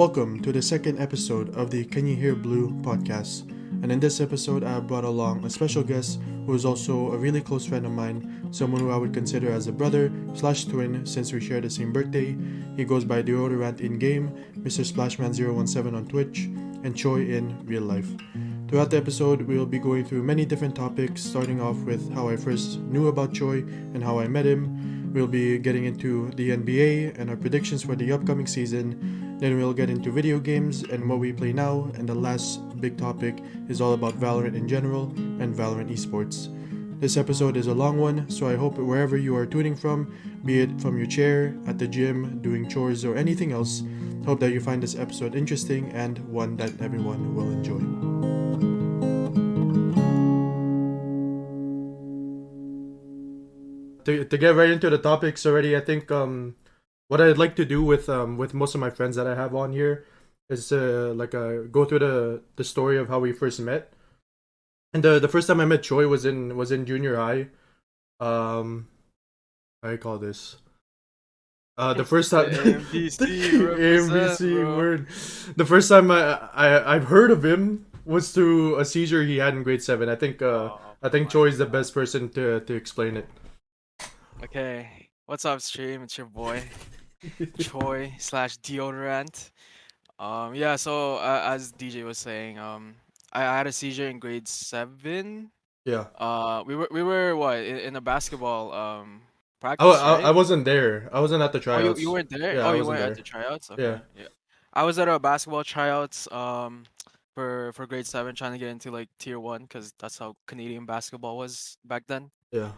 Welcome to the second episode of the Can You Hear Blue podcast. And in this episode, I have brought along a special guest who is also a really close friend of mine, someone who I would consider as a brother/twin since we share the same birthday. He goes by Deodorant in game, Mr. Splashman017 on Twitch, and Choie in real life. Throughout the episode, we will be going through many different topics, starting off with how I first knew about Choie and how I met him. We'll be getting into the NBA and our predictions for the upcoming season. Then we'll get into video games and what we play now. And the last big topic is all about Valorant in general and Valorant Esports. This episode is a long one, so I hope wherever you are tuning from, be it from your chair, at the gym, doing chores, or anything else, hope that you find this episode interesting and one that everyone will enjoy. To get right into the topics already, I think what I'd like to do with most of my friends that I have on here is go through the story of how we first met. And the first time I met Choie was in junior high. How do you call this? The first time AMBC word. The first time I've heard of him was through a seizure he had in grade 7. I think Choie is the best person to explain it. Okay, what's up, stream? It's your boy, Choie/Deodorant. So as DJ was saying, I had a seizure in grade 7. Yeah. We were what in a basketball practice, I right? wasn't there. I wasn't at the Oh, tryouts. you weren't there? Yeah, Oh, I you wasn't weren't at there. the tryouts? Yeah. Okay. Yeah. I was at a basketball tryouts for grade 7, trying to get into like tier 1 because that's how Canadian basketball was back then. Yeah.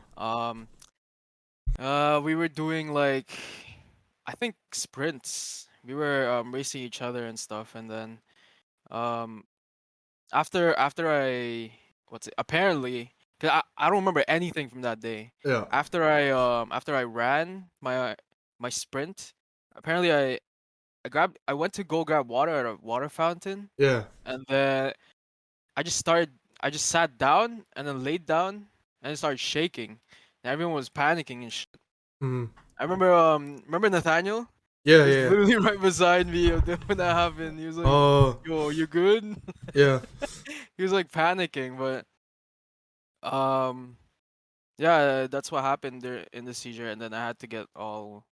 We were doing like, I think sprints. We were racing each other and stuff, and then um after I apparently, cause I don't remember anything from that day. Yeah. After I ran my sprint, apparently I went to go grab water at a water fountain, Yeah. and then I just sat down and then laid down and it started shaking. And everyone was panicking and shit. Mm. I remember Nathaniel? Yeah. He was Yeah. literally right beside me when that happened. He was like, Oh. "Yo, you good?" Yeah. He was like panicking, but yeah, that's what happened there in the seizure, and then I had to get all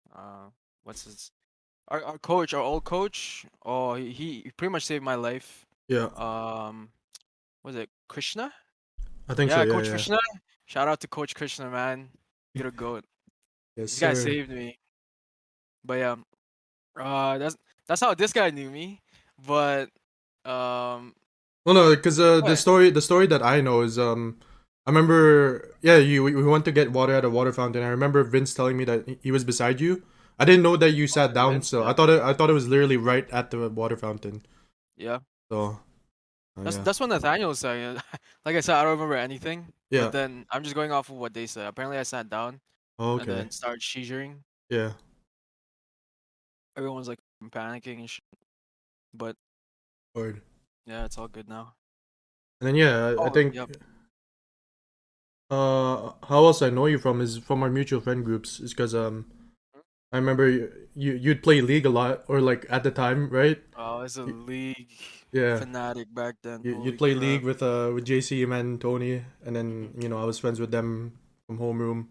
what's his our coach, our old coach. Oh, he pretty much saved my life. Yeah. Was it Krishna? I think so. Yeah, Yeah. Coach Yeah. Krishna. Shout out to Coach Krishna, man. You're a goat. Yes, This guy sir. saved me. But yeah, that's how this guy knew me. But Well, no, because the what? story that I know is I remember we went to get water at a water fountain. I remember Vince telling me that he was beside you. I didn't know that you sat down, Vince, so yeah. I thought it was literally right at the water fountain. Yeah. So That's what Nathaniel was saying. Like I said, I don't remember anything. Yeah. But then I'm just going off of what they said. Apparently I sat down and Okay. then started seizuring. Yeah. Everyone was like panicking and shit. But Word. yeah, it's all good now. And then I Oh, think yep. how else I know you from is from our mutual friend groups. Is because I remember you'd play League a lot, or like at the time, right? Oh, I was a league Yeah. fanatic back then. Holy You'd play crap. League with JC, man, and Tony, and then I was friends with them from homeroom.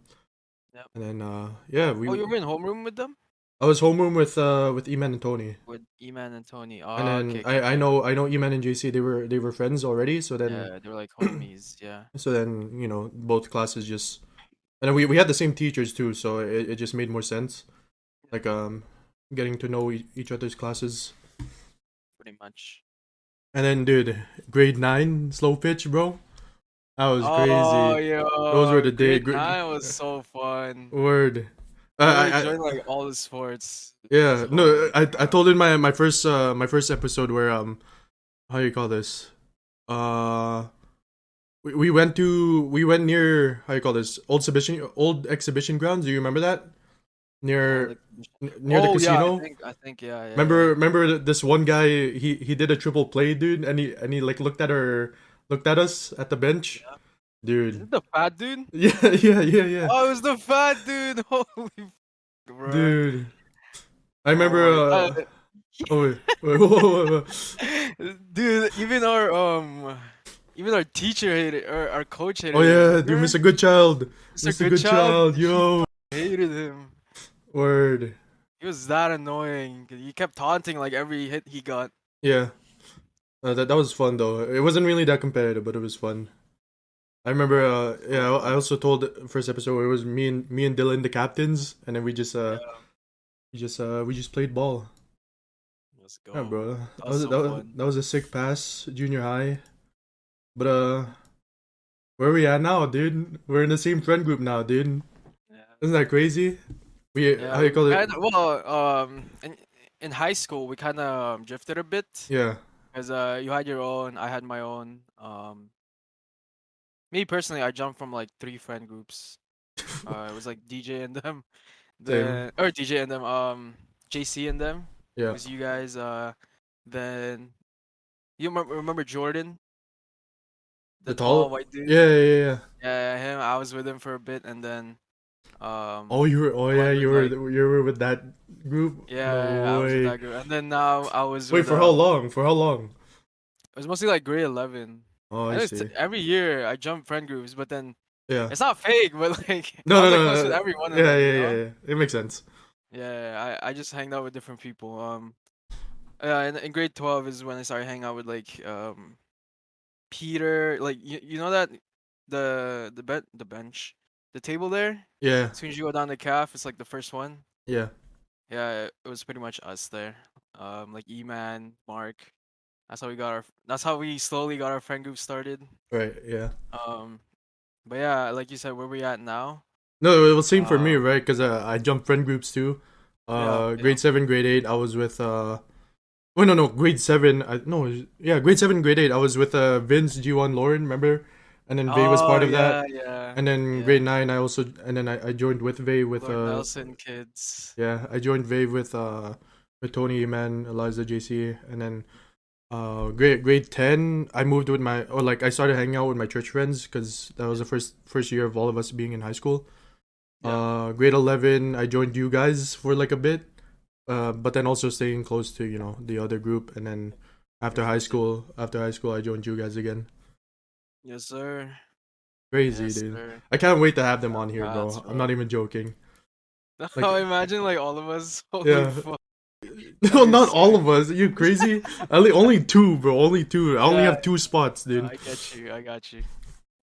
Yep. And then Oh, you were in homeroom with them? I was homeroom with Eman and Tony. With Eman and Tony. Oh, And then okay. I know Eman and JC, they were friends already, so then Yeah, they were like homies. Yeah. so then both classes just, and then we had the same teachers too, so it just made more sense, like getting to know each other's classes. Pretty much. And then dude, grade 9 slow pitch, bro, that was Oh, crazy. yo. Those were the day. Grade 9 was so fun. Word. I joined like all the sports. Yeah, So, no, I told in my first episode where how you call this, we went near, how you call this, old exhibition grounds. Do you remember that? Near the casino. Yeah, I think yeah. Remember this one guy, he did a triple play, dude, and he like looked at us at the bench. Yeah. Dude. Is it the fat dude? Yeah. Oh, it was the fat dude. Holy bro. Dude. I remember Oh wait, whoa. Dude, even our teacher hated, or our coach Oh hated him. yeah, you Remember? miss a good child. Mr. Miss a good Goodchild, child, he yo. hated him. Word. He was that annoying. He kept taunting like every hit he got. Yeah. That was fun though. It wasn't really that competitive, but it was fun. I remember. So Yeah. I fun. also told the first episode where it was me and Dylan the captains, and then Yeah, we just played ball. let's Yeah, go. bro. That was so fun. That was a sick pass, junior high. But where we at now, dude? We're in the same friend group now, dude. Yeah, Isn't that crazy? We how yeah. you We call it? kind of in high school we kind of drifted a bit Yeah. because you had your own, I had my own. Me personally, I jumped from like three friend groups. It was like DJ and them, Same. then or DJ and them, JC and them. It Yeah. was you guys. Then you remember Jordan, The the tall tall. white dude? Yeah. Yeah, him. I was with him for a bit, and then Oh, you were. Oh, I yeah. went with like You were with that group. I No was with way. that group, and then now I was Wait, with for how long? For how long? it was mostly like grade 11. Oh, I I know see. every year I jump friend groups, but then Yeah. it's not fake, but like I No, was no, like no, close with no. every one of Yeah, them, you yeah, know? yeah. It makes sense. Yeah, I just hanged out with different people. In grade 12 is when I started hanging out with like Peter, like you know that the bench, the table there. Yeah, As soon as you go down the calf, it's like the first one. yeah. Yeah, it was pretty much us there. Like E-Man, Mark. That's how we slowly got our friend group started. Right. Yeah. Um, but yeah, like you said, where we at now? No, it was same for me, Um, right? Because I jumped friend groups too. yeah. Grade 7, grade 8, I was with Oh no, grade 7. Yeah, grade 7, grade 8. I was with Vince, G1, Lauren, remember? And then Vay was Oh part of that. yeah, yeah, And then yeah. grade 9, I joined with Vay with Lord Nelson kids. yeah, I joined Vay with Tony, man, Eliza, JC, and then grade 10, I moved with my or like I started hanging out with my church friends because that was the first year of all of us being in high school. Yeah. Grade 11, I joined you guys for like a bit, but then also staying close to the other group, and then Everyone's in. after high school, I joined you guys again. Yes, sir. Crazy, Yes, dude. sir. I can't wait to have them on here, Congrats, bro. I'm not bro. even joking. Like, Now imagine like all of us. Holy yeah. fuck. That'd No, be not all sick. of us. Are you crazy? Only two, bro. Only two. I only Yeah, have two spots, no, dude. I get you. I got you.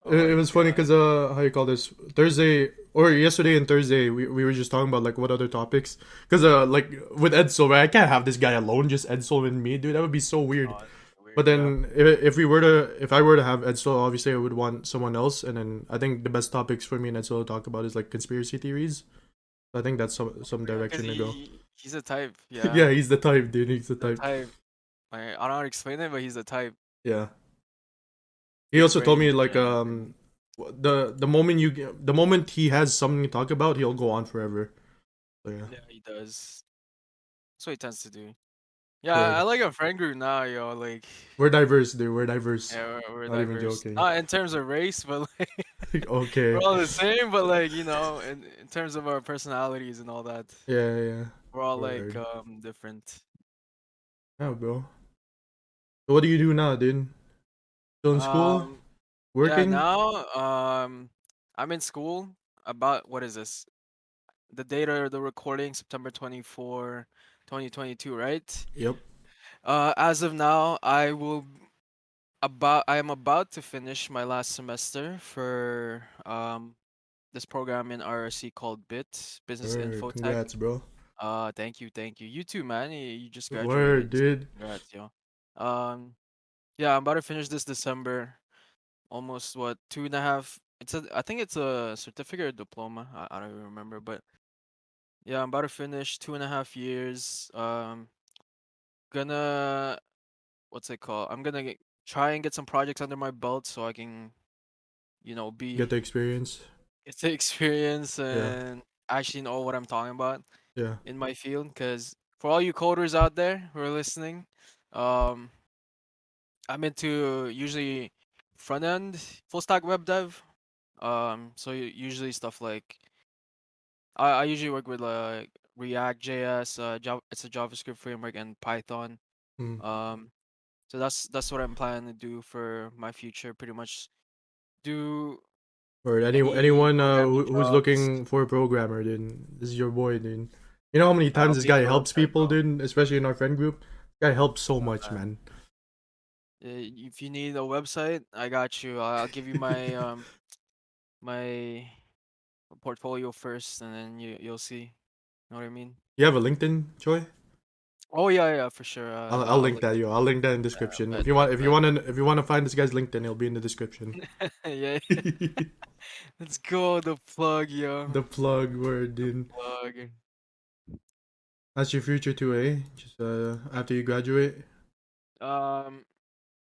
Oh It my was funny god. because how you call this, Thursday or yesterday and Thursday, we were just talking about like what other topics, because like with Edsel, right, I can't have this guy alone, just Edsel and me, dude. That would be so weird. Oh, that's But weird. Yeah. then if I were to have Edsel, obviously I would want someone else, and then I think the best topics for me and Edsel to talk about is like conspiracy theories. I think that's some Yeah, cause direction to go. he's a type. Yeah, Yeah, he's the type, dude. He's the the type. type. Like, I don't know how to explain it, but he's the type. Yeah. He Big also told brain. me like the moment he has something to talk about, he'll go on forever. So yeah. Yeah, he does. That's what he tends to do. Yeah, I Word. like a friend group now, yo. Like, We're diverse, dude. We're diverse. yeah, we're Not even diverse. joking. Not in terms of race, but like we're Okay. all the same. But like in terms of our personalities and all that, Yeah. we're all like Word. different. Yeah, bro. So what do you do now, dude? Still in school? Um, yeah. Working? Now, I'm in school. About what is this? The date of the recording, September 2022, right? Yep. As of now, I am about to finish my last semester for this program in RRC called BIT, Business Word. Infotech. Congrats, bro. Thank you, thank you. You too, man. You just Word, graduated. So dude. congrats, yo. Um, yeah, I'm about to finish this December. Almost what, 2.5? I think it's a certificate or diploma. I don't even remember, but yeah, I'm about to finish 2.5 years. Gonna what's it called? I'm gonna try and get some projects under my belt so I can, Get the experience. get the experience Yeah. and actually know what I'm talking about Yeah. in my field. Because for all you coders out there who are listening, um, I'm into usually front end, full stack web dev. So usually stuff like I usually work with like React JS, it's a JavaScript framework and Python. Mm. Um, so that's what I'm planning to do for my future. Pretty much do Or any anyone programming who's jobs. looking for a programmer, dude, this is your boy, dude. You know how many I'll times this make guy your helps website, people, bro. dude, especially in our friend group. This guy helps so much, Man. man. If you need a website, I got you. I'll give you my my portfolio first, and then you'll see. Know what I mean? You have a LinkedIn, Choi? Oh yeah, yeah, for sure. I'll I'll link link that, it. yo. I'll link that in description. Bet, bet, bet. If you wanna find this guy's LinkedIn, it'll be in the description. Yeah, let's go the plug, yo. The plug word, The dude. plug. That's your future too, eh? Just after you graduate. Um,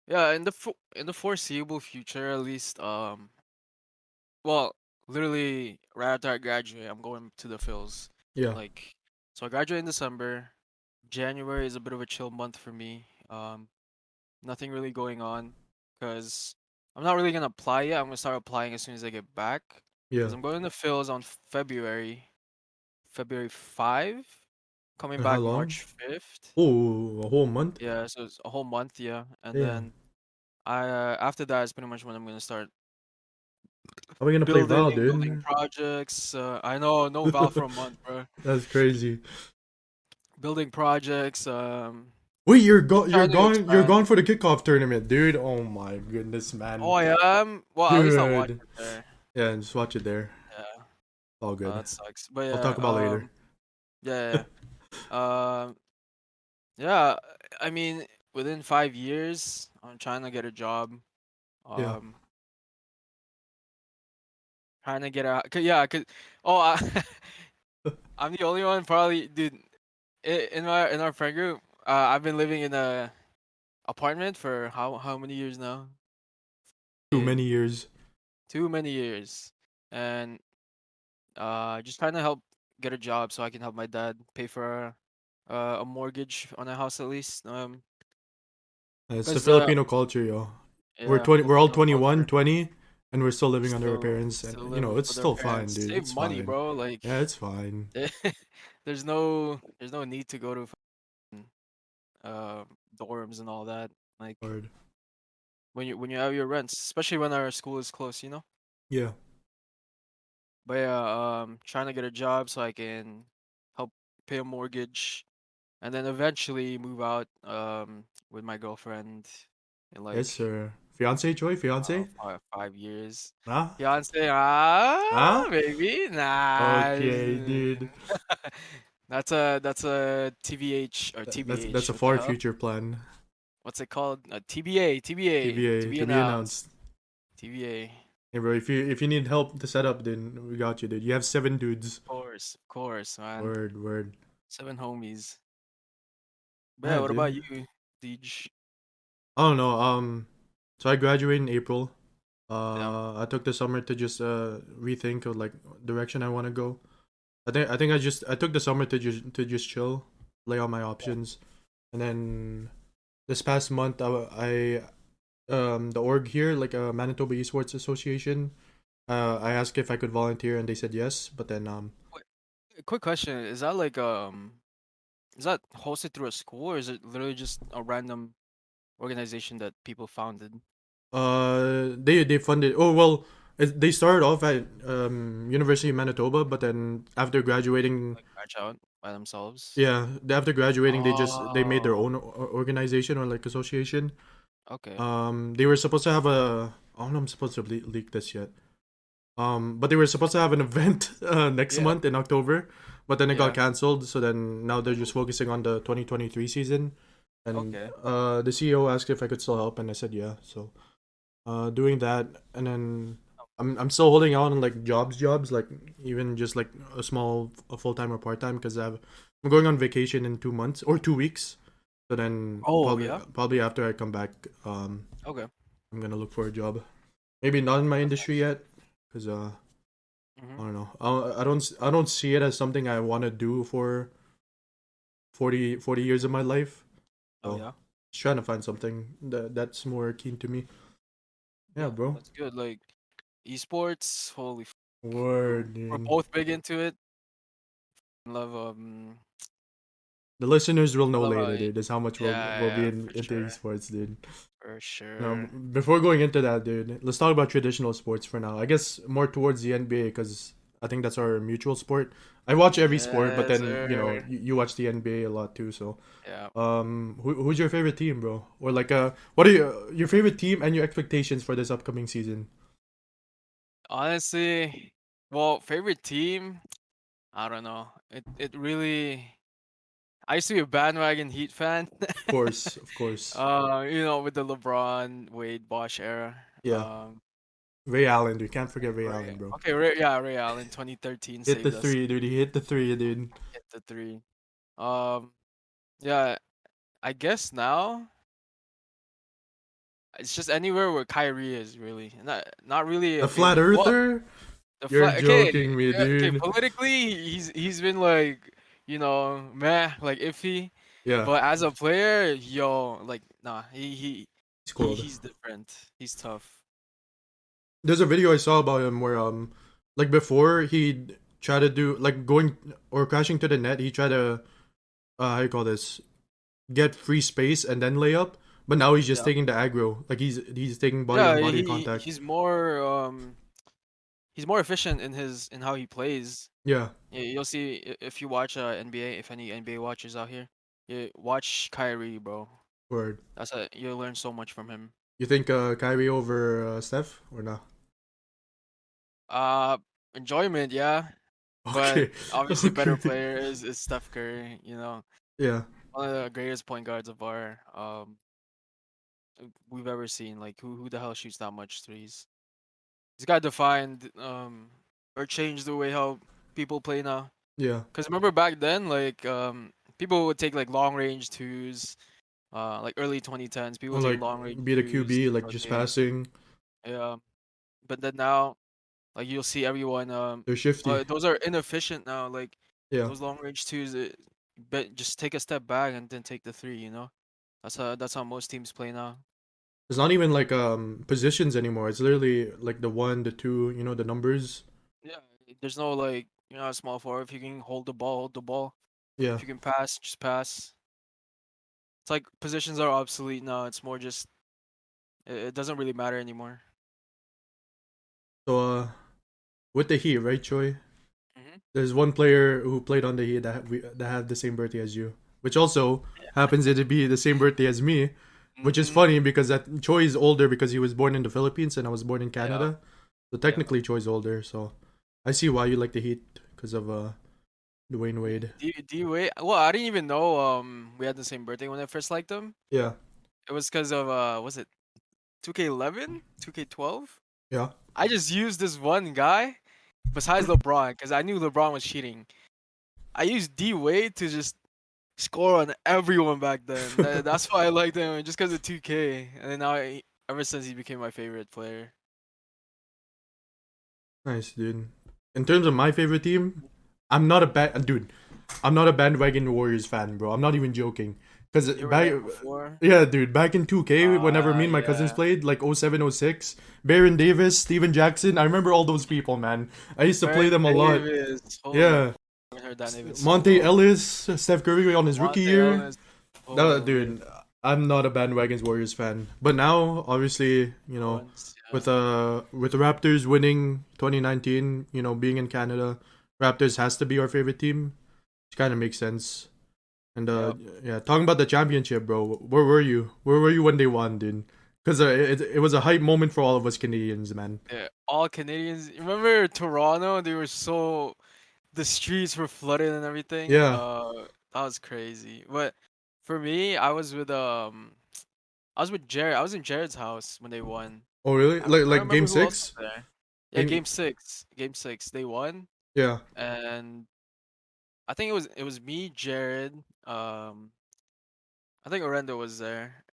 yeah, in the foreseeable future, at least. Well, literally right after I graduate, I'm going to the Phils. Yeah, Like, so I graduate in December. January is a bit of a chill month for me. Nothing really going on because I'm not really gonna apply yet. I'm gonna start applying as soon as I get back yeah. because I'm going to Phil's on February 5, coming How back long? March 5th. Oh, a whole month. Yeah, so it's a whole month, yeah. And Yeah. then I after that is pretty much when I'm gonna start How are we gonna play Val, building dude? projects. I know no Val for a month, bro. That's crazy. Building projects. Wait, Just trying to you're expand. gone for the kickoff tournament, dude. Oh my goodness, man. Oh, I am. Well, at least I'll watch Dude. it there. Yeah, just watch it there. Yeah. All good. That sucks. But I'll yeah, talk about later. yeah, yeah. Yeah, I mean, within 5 years, I'm trying to get a job. Yeah. Um, trying to get out. Yeah, cause oh, I'm the only one probably, dude. In our friend group, I've been living in a apartment for how many years now? Too Eh, many years. Too many years, and just trying to help get a job so I can help my dad pay for a mortgage on a house at least. It's the Cause Filipino culture, yo. yeah, We're all Filipino 21, culture. 20, and we're still living under our Still parents, and still you know, living it's with their still fine, parents. dude. Save It's money, fine. bro. Like Yeah, it's fine. there's no need to go to fucking, dorms and all that. Like Word. when you have your rents, especially when our school is close, you know. Yeah. But yeah, trying to get a job so I can help pay a mortgage and then eventually move out with my girlfriend in Yes, like sir. Fiance, Joy? Fiance? 5 years. Huh? Fiance, Huh? maybe nah. Okay, dude. That's a TVH or That's TBH. a What the far hell? future plan. What's it called? TBA, TBA, to TBA be to be announced. announced. TBA. Hey, bro, if you need help to set up, then we got you, dude. You have 7 dudes. Of course, man. Word, word. 7 homies. But yeah, Yeah, what about dude. you, Deej? I don't know. So I graduated in April. Yeah. I took the summer to just rethink of like direction I want to go. I just I took the summer to just chill, lay out my Yeah. options, and then this past month the org here like Manitoba Esports Association. I asked if I could volunteer and they said yes, but then Wait, quick question. Is that hosted through a school or is it literally just a random organization that people founded? they funded. Oh well, they started off at University of Manitoba, but then after graduating, Like branch out by themselves? yeah, after graduating, they made their Oh, own organization or like association. okay. They were supposed to have a. I don't know. I'm supposed to leak this yet. But they were supposed to have an event next Yeah, month in October, but then it got yeah. canceled. So then now they're just focusing on the 2023 season. And Okay. the CEO asked if I could still help, and I said yeah. So doing that, and then I'm still holding out on like jobs, like even just like a full time or part time, because I'm going on vacation in 2 months or 2 weeks. So then Oh, yeah? probably after I come back, Okay. I'm gonna look for a job. Maybe not in my That's industry nice. yet, because Mm-hmm. I don't know. I don't see it as something I want to do for 40 years of my life. Oh, So yeah? just trying to find something that's more keen to me. Yeah, Yeah, bro. that's good. Like, esports, holy Word, we're dude. both big into it. love The listeners will I know love later, dude. That's how much we'll be yeah, for into sure. esports, dude. For Now, sure. before going into that, dude, let's talk about traditional sports for now. I guess more towards the NBA because I think that's our mutual sport. I watch every sport, but Yes, then sir. you watch the NBA a lot too. So, Yeah. who's your favorite team, bro? Or like, what are your favorite team and your expectations for this upcoming season? Honestly, well, favorite team, I don't know. It really I used to be a bandwagon Heat fan. Of course, of course. With the LeBron, Wade, Bosh era. Yeah, Um, Ray Allen, dude. Can't forget Ray Ray, Allen, bro. okay, Ray Allen, 2013 Hit the saved us. three, dude. He hit the three, dude. Hit the three. Um, yeah, I guess now it's just anywhere where Kyrie is really not really The a flat favorite. Well, earther? the You're flag. Okay, joking me, okay. dude. Politically, he's been like meh, like iffy. Yeah, But as a player, like nah, he's cold. he's different. He's tough. There's a video I saw about him where like before he'd try to do like going or crashing to the net, he tried to how you call this, get free space and then lay up, but now he's just Yeah, taking the aggro, like he's taking body yeah. on body contact. He's more efficient in his in how he plays. Yeah, You'll see if you watch NBA. If any NBA watchers out here, watch Kyrie, bro. word. You'll learn so much from him. You think Kyrie over Steph or not? Uh, Enjoyment, yeah, but Okay, obviously better okay, player is Steph Curry. yeah. One of the greatest point guards of our we've ever seen. Like who the hell shoots that much threes? He's got defined or changed the way how people play now. Yeah, Cause remember back then, like people would take like long range twos, like early 2010s. People or would take like long range be the twos QB, to like start just games. passing. Yeah, but then now, like you'll see everyone They're shifty. those are inefficient now. Like Yeah, those long range twos, but just take a step back and then take the three. That's how most teams play now. it's not even like positions anymore. It's literally like the one, the two, the numbers. Yeah, there's no like you're not a small forward. If you can hold the ball, hold the ball. Yeah. If you can pass, just pass. It's like positions are obsolete now. It's more just it doesn't really matter anymore. So with the Heat, right, Choi? Hmm. There's one player who played on the Heat that had the same birthday as you, which also happens to be the same birthday as me, which is Hmm. funny because that Choi is older because he was born in the Philippines and I was born in Yeah, Canada. So yeah. technically Choi's older. So I see why you like the Heat because of Dwayne Wade. Do you wait? Well, I didn't even know we had the same birthday when I first liked him. Yeah, It was because of was it 2K11, 2K12? yeah. I just used this one guy besides LeBron because I knew LeBron was cheating. I used D Wade to just score on everyone back then. That's why I liked him, just because of 2K. And then ever since he became my favorite player. Nice, dude. In terms of my favorite team, I'm not a bad dude. I'm not a bandwagon Warriors fan, bro. I'm not even joking. Cause You were back, there before. yeah, dude, back in 2K, whenever me and my cousins Yeah. played, like 07, 06, Baron Davis, Steven Jackson, I remember all those people, man. I used to play Baron them a lot. Davis. Holy, I Yeah, haven't heard that name in so Monte long. Ellis, Steph Curry on his rookie Monte year. Ellis. No, Holy. dude, I'm not a bandwagon Warriors fan. But now, obviously, Once, yeah. with the Raptors winning 2019, being in Canada, Raptors has to be our favorite team. Which kind of makes sense. And Yep. yeah, talking about the championship, bro. Where were you? Where were you when they won, dude? Because it was a hype moment for all of us Canadians, man. Yeah. All Canadians. Remember Toronto? They were so the streets were flooded and everything. Yeah. That was crazy. But for me, I was with Jared. I was in Jared's house when they won. Oh, really? I don't Like game remember who else was six? there. Yeah, Game. game six. Game six. They won. Yeah. And I think it was me, Jared. I think Orlando was there.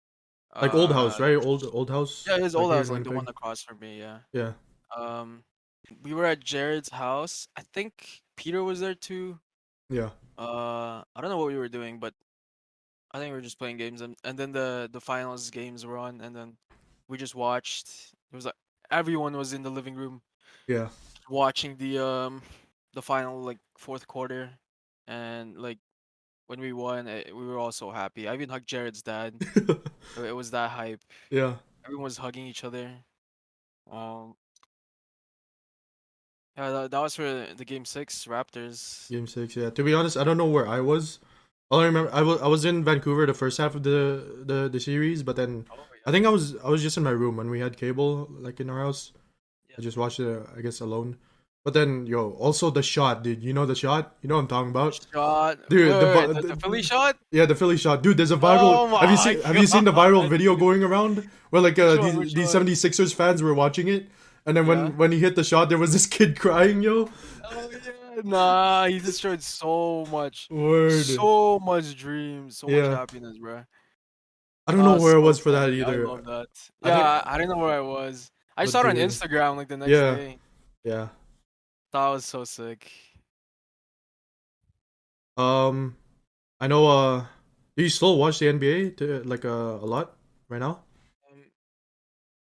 Like old house, Uh right? Old house. yeah, his Like old here in house, like the one Winnipeg. across from me, yeah. Yeah. Um we were at Jared's house. I think Peter was there too. Yeah. I don't know what we were doing, but I think we were just playing games and then the finals games were on and then we just watched. It was like everyone was in the living room Yeah. watching the final like fourth quarter. and like when we won, we were all so happy. I even hugged Jared's dad. It was that hype. Yeah. Everyone was hugging each other. Um, yeah, that was for the game 6 Raptors. Game 6. Yeah. To be honest, I don't know where I was. All I remember, I was in Vancouver the first half of the series, but then Oh I think I was just in my room when we had cable like in our house. yeah, I just watched it, I guess, alone. But then, yo, also the shot, dude. You know the shot? You know what I'm talking the about? shot. Dude, The Philly shot. yeah, the Philly shot. Dude, there's a viral. Oh Have you my seen have you seen the viral god, video dude. going around where like Which one? these Which these one? 76ers fans were watching it, and then Yeah. when he hit the shot, there was this kid crying, yo. Oh yeah. Nah, he destroyed Word. so much dreams, so much Yeah. happiness, bro. I don't know where I So was for that funny. I either. love that. I think Yeah, I didn't know where I was. I but saw it on dude. Instagram like the next Yeah. day. Yeah. That was so sick. Um I know do you still watch the NBA to like a lot right now? Um,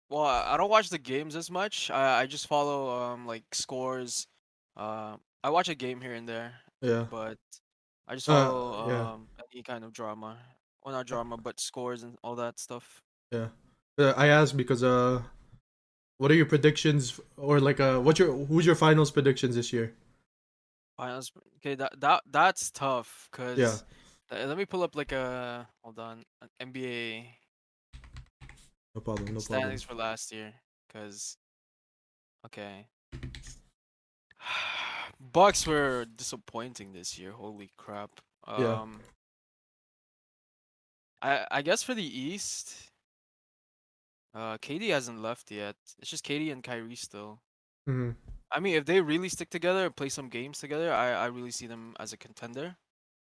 well, I don't watch the games as much. I just follow like scores. I watch a game here and there, Yeah. but I just follow Yeah. any kind of drama. Well, not drama, but scores and all that stuff. Yeah. I asked because what are your predictions or like who's your finals predictions this year? Finals. Okay, that's tough. Yeah. Cause let me pull up like a hold on an NBA No problem. No problem. standings for last year. Cause okay, Bucks were disappointing this year. Holy crap. Yeah. I guess for the East, KD hasn't left yet. It's just KD and Kyrie still. Hmm. I mean, if they really stick together and play some games together, I really see them as a contender.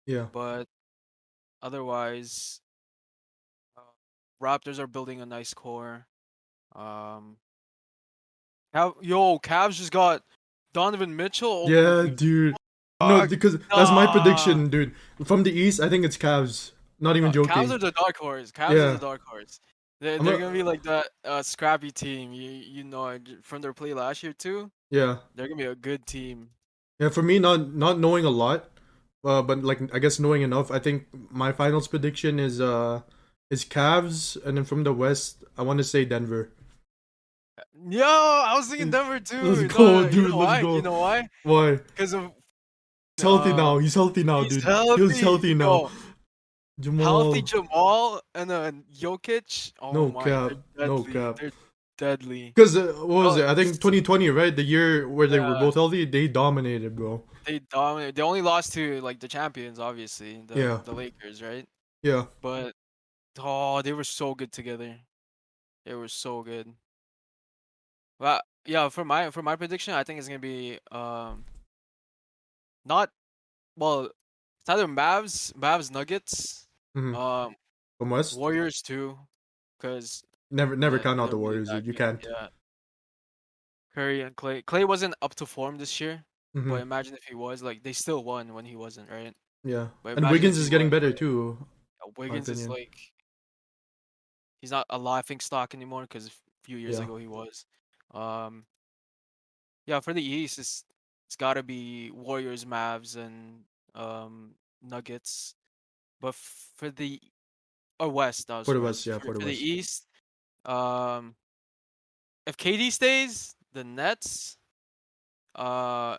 Yeah. But otherwise, uh, Raptors are building a nice core. Um, Cavs just got Donovan Mitchell. Oh Yeah, my dude. No, god, because that's my nah. prediction, dude. From the East, I think it's Cavs. Not even Cavs joking. are the dark horse. Cavs are the Yeah. dark horse. They're, I'm they're a, gonna be like that scrappy team. You know it from their play last year too. yeah. They're gonna be a good team. Yeah, for me not knowing a lot, but like I guess knowing enough, I think my finals prediction is Cavs, and then from the West, I want to say Denver. Yo, I was thinking Mm, Denver let's too. go, No, you dude. know Let's why? You go. know why? Why? Because of He's healthy now. He's healthy now, he's dude. He's healthy. healthy now. Yo, healthy Jamal, Jamal and Jokic. Oh no my, cap, they're no deadly. cap. They're deadly. Because what was Oh, it? I think 2020, right? The year where they were yeah, both healthy, they dominated, bro. they dominate. They only lost to like the champions, obviously, Yeah, the Lakers, right? yeah. But oh, they were so good together. They were so good. Well, yeah, for my prediction, I think it's gonna be not well. It's either Mavs Nuggets, Hmm. um From West, Warriors too, because never count out they're the really Warriors, that dude. You good. can't. Yeah, Curry and Clay. Clay wasn't up to form this year, but Hmm. imagine if he was. Like they still won when he wasn't, right? Yeah, But and imagine Wiggins if he is getting was. better Like, too, my Wiggins is opinion. like he's not a laughing stock anymore because a few years Yeah, ago he was. Um, yeah, for the East, it's gotta be Warriors, Mavs, and Nuggets. But for the or West, that was for the West, West. yeah, for the For the West. East, um, if KD stays, the Nets, uh,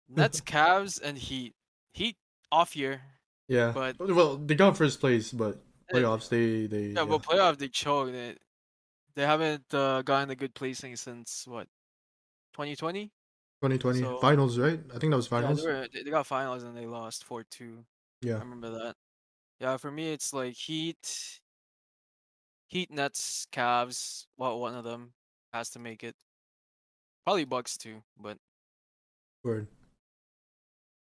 Nets, Cavs, and Heat. Heat off year, Yeah. but Well, they got first place, but uh, playoffs, they yeah, yeah. but playoff they choked. They haven't gotten a good placing since what 2020. 2020 So finals, right? I think that was yeah, finals. they got finals and they lost 4-2. Yeah. I remember that. Yeah, for me it's like Heat, Nets, Cavs. Well, one of them has to make it. Probably Bucks too, but Word.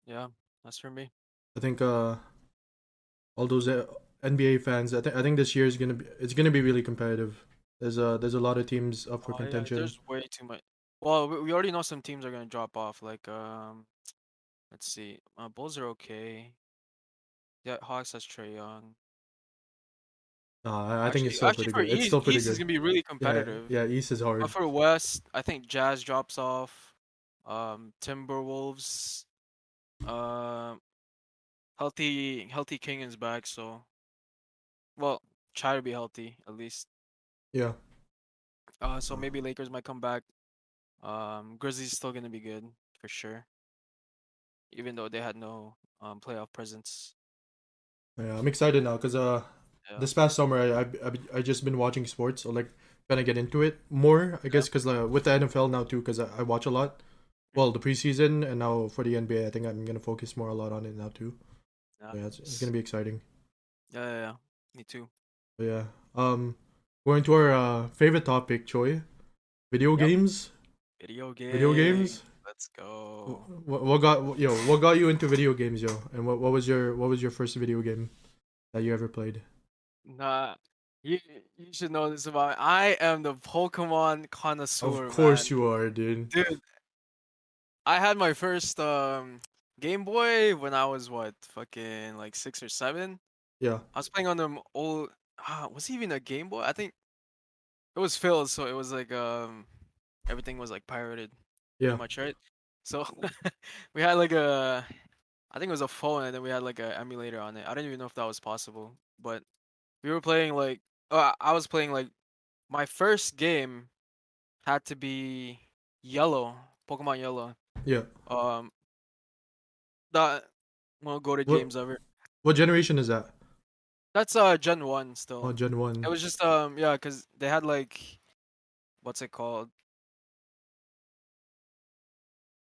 yeah, that's for me. I think all those NBA fans. I think this year is gonna be really competitive. There's a lot of teams up for Oh yeah, contention. there's way too much. Well, we already know some teams are gonna drop off. Like let's see, Bulls are okay. Yeah, Hawks has Trey Young. I think it's still Actually pretty for good. It's still pretty East is good. gonna be really Yeah, competitive. yeah. East is But hard. for West, I think Jazz drops off. Timberwolves. Uh, healthy King is back, so well, try to be healthy at least. Yeah. So maybe Lakers might come back. Grizzlies still gonna be good for sure, even though they had no playoff presence. Yeah, I'm excited now because Yeah. this past summer I just been watching sports, so like gonna get into it more. I Yeah. guess because with the NFL now too, because I watch a lot. Well, the preseason and now for the NBA, I think I'm gonna focus more a lot on it now too. So yeah, it's Nice. gonna be exciting. Yeah. Me too. But yeah, um, going to our favorite topic, Choi, video Yep. games. Video Video game. games. Let's go. What got you into video games, yo? And what was your first video game that you ever played? Nah, you you should know this about me. I am the Pokemon Of connoisseur, course man. you are, dude. Dude, I had my first Game Boy when I was what, fucking like 6 or 7. Yeah, I was playing on them old. Was it even a Game Boy? I think it was Phil's, so it was like everything was like pirated, pretty yeah. much, right? So we had like I think it was a phone, and then we had like a emulator on it. I didn't even know if that was possible, but we were playing like. I was playing like my first game had to be Yellow, Pokemon Yellow. Yeah. Um, that one of the goated What games ever. what generation is that? That's Gen 1 Oh, still. Gen It 1. was just yeah, cause they had like what's it called?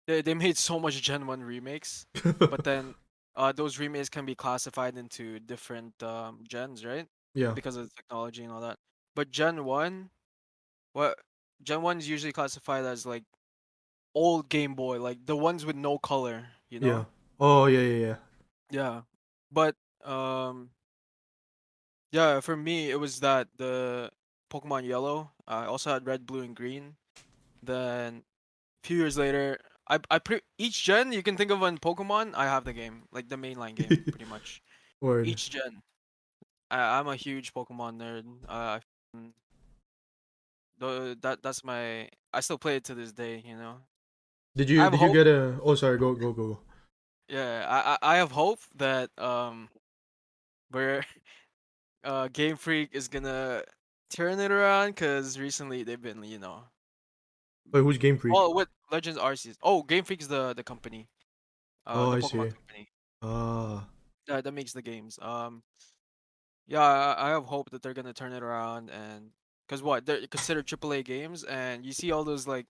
They made so much Gen 1 remakes, but then those remakes can be classified into different gens, right? Yeah. Because of the technology and all that. But Gen 1, what Gen 1 is usually classified as like old Game Boy, like the ones with no color, you Yeah. know? Oh, yeah, yeah, yeah. Yeah. But um yeah, for me it was that the Pokemon Yellow. I also had Red, Blue, and Green. Then a few years later, each gen you can think of in Pokemon, I have the game, like the mainline game, pretty much. Word. Each gen. I'm a huge Pokemon nerd. Mm, that's my. I still play it to this day. You know. I have Did you hope. get a Oh, sorry, go. Yeah, I have hope that where Game Freak is gonna turn it around because recently they've been, Wait, who's Game Freak? oh, what Legends Arceus. Oh, Game Freak is the company, Oh, the I Pokemon see. company Ah. that makes the games. Yeah, I have hope that they're gonna turn it around and because what they're considered AAA games, and you see all those like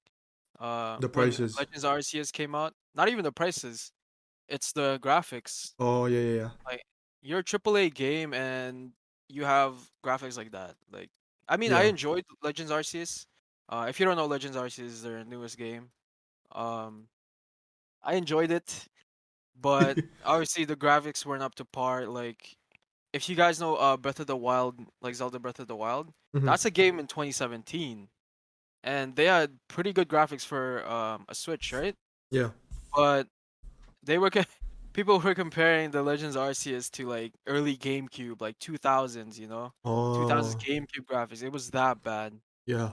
The when prices. Legends Arceus came out, not even the prices, it's the graphics. Oh, yeah, yeah, yeah. Like you're a AAA game and you have graphics like that. Like I mean, I Yeah. enjoyed Legends Arceus. If you don't know, Legends Arceus is their newest game. Um, I enjoyed it, but obviously the graphics weren't up to par. Like if you guys know Breath of the Wild, like Zelda Breath of the Wild, Hmm. that's a game in 2017, and they had pretty good graphics for a Switch, right? Yeah. But they were people were comparing the Legends Arceus to like early GameCube, like 2000s, 2000s Oh, GameCube graphics. It was that bad. yeah.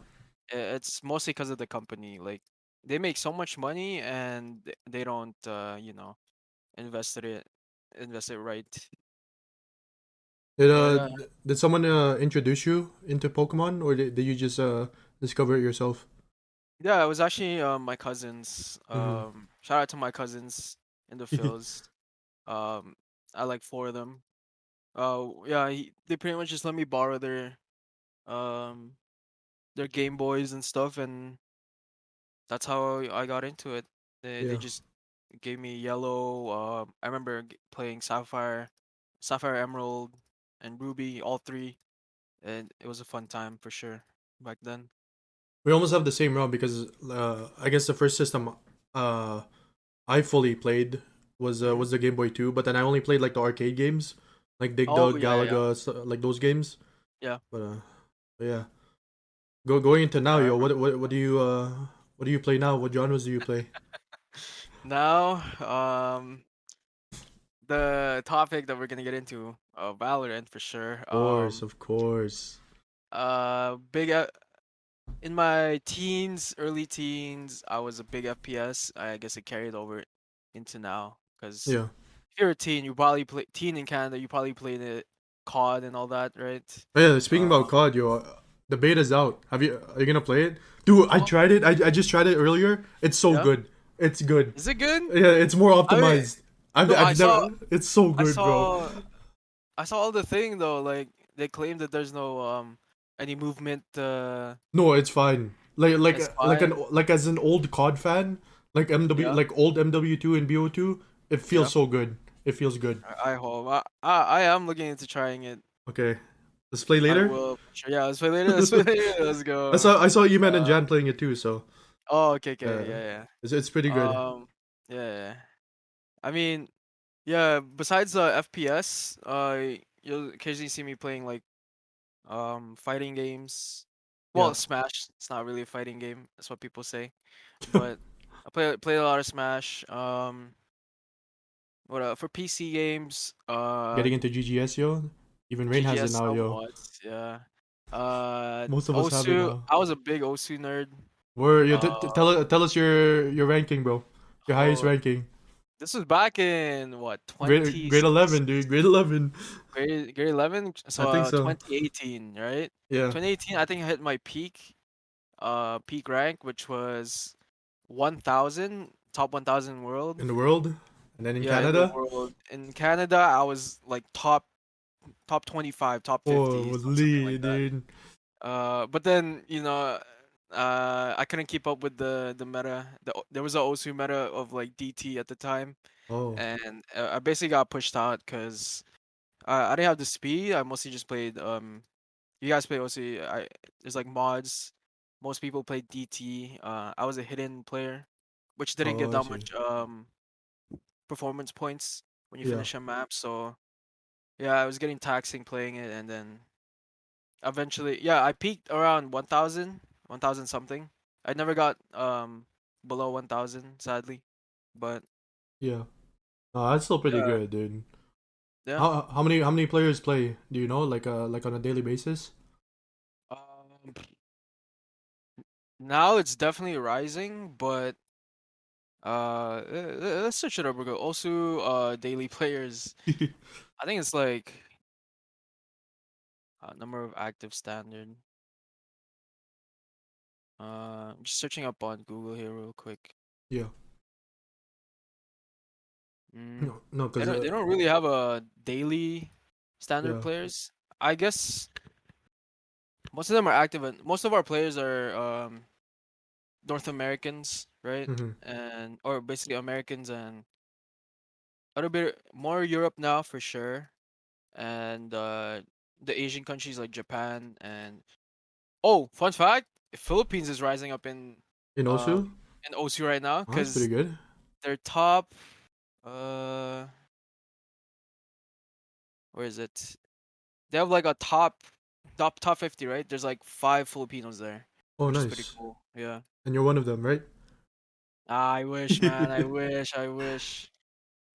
It's mostly because of the company. Like they make so much money and they don't, invest it, invest it right. But yeah, Did someone introduce you into Pokemon, or did you just discover it yourself? yeah, it was actually my cousins. Hmm. Shout out to my cousins in the fields. Um, I like 4 of them. Yeah, they pretty much just let me borrow um their Game Boys and stuff, and that's how I got into it. They Yeah. just gave me Yellow. I remember playing Sapphire Emerald, and Ruby, all 3, and it was a fun time for sure back then. We almost have the same route because I guess the first system uh I fully played Hmm. was the Game Boy 2, but then I only played like the arcade games, like Dig Oh Dug, yeah, yeah, Galaga, like those games. yeah. But yeah, going into now, Yeah, I yo, remember. what do you play now? What genres do you play? Now, the topic that we're gonna get into, Valorant for sure. Of course. Big in my teens, early teens, I was a big FPS. I guess it carried over into now Because Yeah. if you're a teen, you probably play teen in Canada. You probably played it COD and all that, right? Oh, yeah. Speaking about Um, COD, yo, the beta's out. Are you gonna play it, dude? I oh tried it. I just tried it earlier. It's so yeah, good. It's good. is it good? Yeah, it's more I mean, optimized. no, I've never. It's so I good, bro. saw, I saw all the thing though. Like they claim that there's no any movement. No, it's fine. It's fine. Like as an old COD fan, like MW, Yeah, like old MW2 and BO2, it feels yeah. so good. It feels good. I hope. I am looking into trying it. Okay, let's play I later. will. Sure. Yeah, let's play later. Let's play later. Let's go. I saw Eman and Uh. Jan playing it too, so Oh, okay, okay. uh, Yeah, it's pretty yeah. good. Yeah, yeah. I mean, yeah. Besides FPS, you'll occasionally see me playing like fighting games. Well, Yeah, Smash. It's not really a fighting game. That's what people say. But I play a lot of Smash. What for PC games? getting into GGS, yo. Even Rain has it GGS now, yo. somewhat. Yeah. Most of us have it OSU. now. I was a big OSU nerd. Where you Uh, tell us your ranking, bro. Your highest oh, ranking. this was back in what Grade 11, dude. Grade 11. grade 11, I so think so. 2018, right? Yeah, 2018, I think I hit my peak rank, which was 1000, top 1000 world. in the world, and then in Yeah, in the Canada. world. In Canada, I was like top 25, top 50, something Holy, like that. dude. But then I couldn't keep up with the meta. There was a OSU meta of like DT at the time, Oh, and I basically got pushed out because I didn't have the speed. I mostly just played You guys play OC. There's like mods. Most people play DT. I was a hidden player, which didn't give oh, I that see. much performance points when you Yeah, finish a map. So yeah, I was getting taxing playing it, and then eventually, yeah, I peaked around 1000, 1000 something. I never got below 1000, sadly, but yeah. That's still pretty yeah, good, dude. yeah. How many players play? Do you know, like on a daily basis? Um, Now it's definitely rising, but let's search it up real quick. Also, daily players. I think it's like number of active standard. I'm just searching up on Google here real quick. Yeah. Mm, No, cause they don't really have a daily standard yeah. players. I guess most of them are active, and most of our players are North Americans, right? Hmm. And or basically Americans and a little bit more Europe now for sure, and the Asian countries like Japan and oh, fun fact, Philippines is rising up In uh Osu? in OC right now Oh, that's pretty because good. their top uh where is it? They have like a top 50, right? There's like 5 Filipinos there, Oh, which is pretty nice. cool. Yeah. And you're one of them, right? I wish, man. I wish.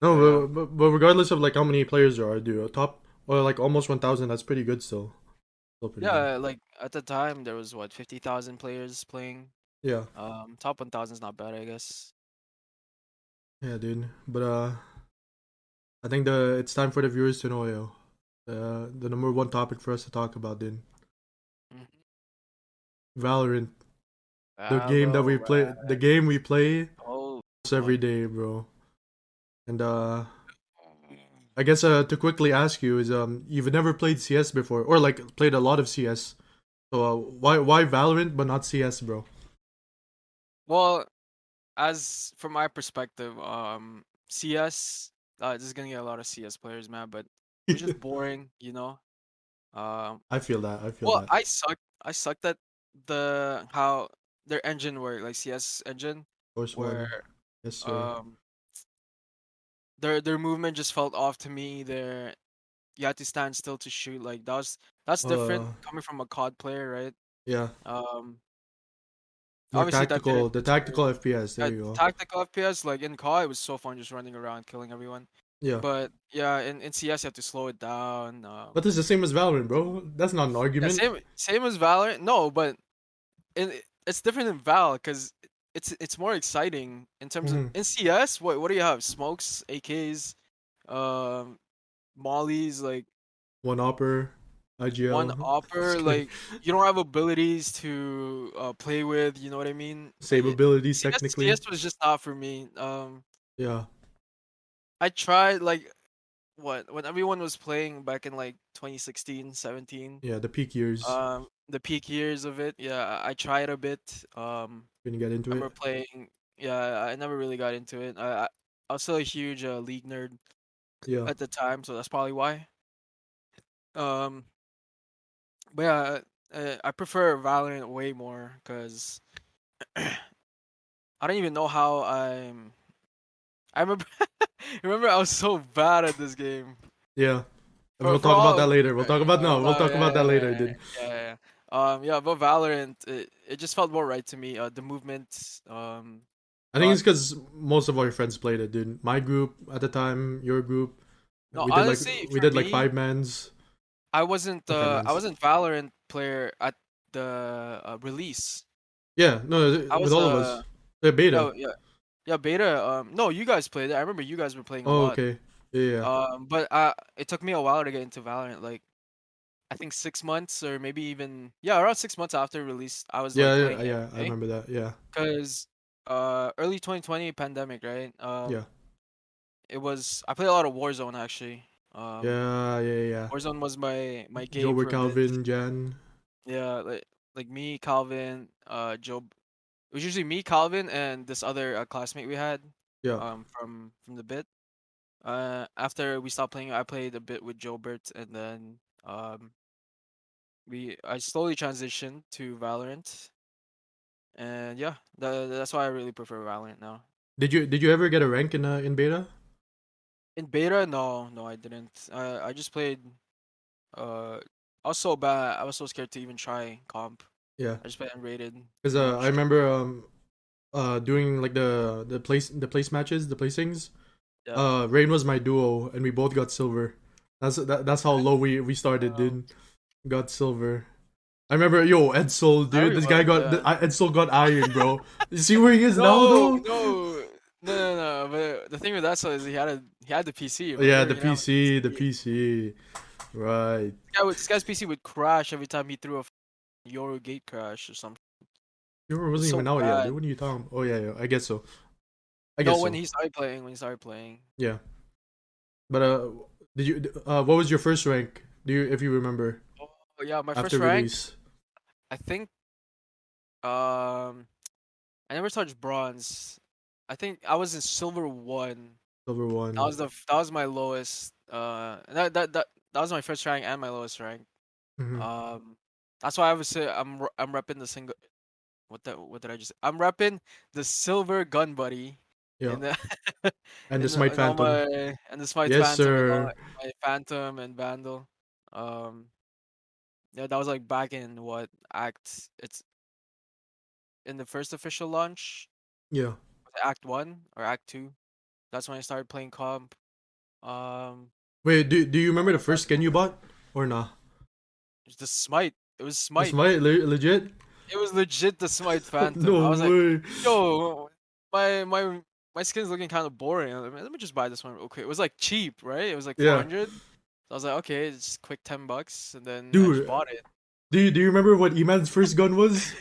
But yeah. No, but regardless of like how many players there are, dude, top or like almost 1,000, that's pretty good still. Still pretty good. Yeah, like at the time there was what 50,000 players playing. Yeah, Top 1000 is not bad, I guess. yeah, dude. But I think the it's time for the viewers to know, yo. The number one topic for us to talk about, dude. Mhm. Valorant, Valorant. the game we play Oh almost every boy. day, bro. And I guess to quickly ask you is you've never played CS before or like played a lot of CS. So why Valorant but not CS, bro? Well, as from my perspective, CS, this is gonna get a lot of CS players, man, but it was just boring, you know. Um, I feel that. I feel well, that. I sucked at the how their engine worked, like CS engine, Course where one. Yes, sir. um their movement just felt off to me. You had to stand still to shoot. Like that's different Uh, coming from a COD player, right? yeah. Um, More Obviously that didn't tactical. The deter. tactical FPS. There Yeah, you go. tactical FPS, like in COD, it was so fun just running around killing everyone. Yeah. But yeah, in CS you have to slow it down. But this is the same as Valorant, bro. That's not an Yeah, argument. same as Valorant. No, but it's different in Val because it's more exciting in terms of Hmm. in CS. What do you have? Smokes, AKs, um, mollies, like One upper, one IGL. Just opper. kidding. Like you don't have abilities to play with. You know what I mean? Same abilities CS technically. was just not for me. Yeah. I tried like what when everyone was playing back in like 2016, 17. Yeah, the peak years. The peak years of it. Yeah, I tried a bit. When you get into I it. remember playing. Yeah, I never really got into it. I was still a huge league nerd Yeah. at the time, so that's probably why. Um, but yeah, I prefer Valorant way more because I don't even know how I'm. I remember, remember I was so bad at this game. Yeah. And we'll For talk about that all, later. We'll talk about we'll no. We'll talk, talk about that later, dude. yeah. Yeah, but Valorant, it just felt more right to me. The movement, I think got it's because most of our friends played it, dude. My group at the time, your group, no. we did like Honestly, we for did like me, five mans. Not five I mans. wasn't Valorant player at the release. Yeah, no, I with was all of us. The beta. yeah beta. No, you guys played it. I remember you guys were playing a Oh, lot. okay. Yeah, yeah, But it took me a while to get into Valorant. Like I think 6 months or maybe even around 6 months after release, I was like yeah, playing yeah, yeah. I every day. remember that. Yeah, Cause early 2020 pandemic, right? yeah, It was I played a lot of Warzone actually. Um, yeah, yeah, yeah. Warzone was my game Jober, for a bit. Calvin, Jan. Yeah, like me, Calvin, Joe. It was usually me, Calvin, and this other classmate we had Yeah. from the bit. After we stopped playing, I played a bit with Jobert, and then I slowly transitioned to Valorant, and yeah, that's why I really prefer Valorant now. Did you ever get a rank in beta? In beta, no, I didn't. I just played. Uh, I was so bad. I was so scared to even try comp. Yeah, I just played unrated, because and then I remember doing like the place matches, the placings. yeah. Rain was my duo, and we both got silver. That's how low we started, Um, dude. Got silver. I remember, yo, Edsel, dude. This guy everyone, got yeah. Edsel got iron, bro. You see where he is now, No, though? no. But the thing with that is he had the PC. Yeah, Remember, the he had a PC, the PC. PC. Right. This guy's PC would crash every time he threw a Euro gate crash or something. Yoru It was wasn't so even out yet, dude. bad. What are you talking? Oh yeah, yeah. I guess so. I No, guess so. when he started playing. Yeah. But did you? What was your first rank? Do you, if you remember, Oh yeah, my after first rank. release? I think um I never touched bronze. I think I was in silver one. Silver one. That was my lowest. That was my first rank and my lowest rank. Mm-hmm. Um, that's why I would say I'm repping the single. What did I just say? I'm repping the silver gun buddy Yeah. in the And the Smite in all Phantom. my and the Smite Yes, Phantom and all sir. my Phantom and Vandal. Um, yeah, that was like back in what act? It's in the first official launch. Yeah. Was it Act 1 or Act 2? That's when I started playing comp. Um, Wait, do you remember the first skin you bought or nah? it's the Smite. It was The Smite. Smite, legit? It was legit the Smite Phantom. No I was like, way. yo, my my my skin's looking kind of boring. I was like, let me just buy this one real quick. It was like cheap, right? It was like Yeah, 400. So I was like, okay, it's quick $10, and then I just dude. bought it. Do you remember what Eman's first gun was?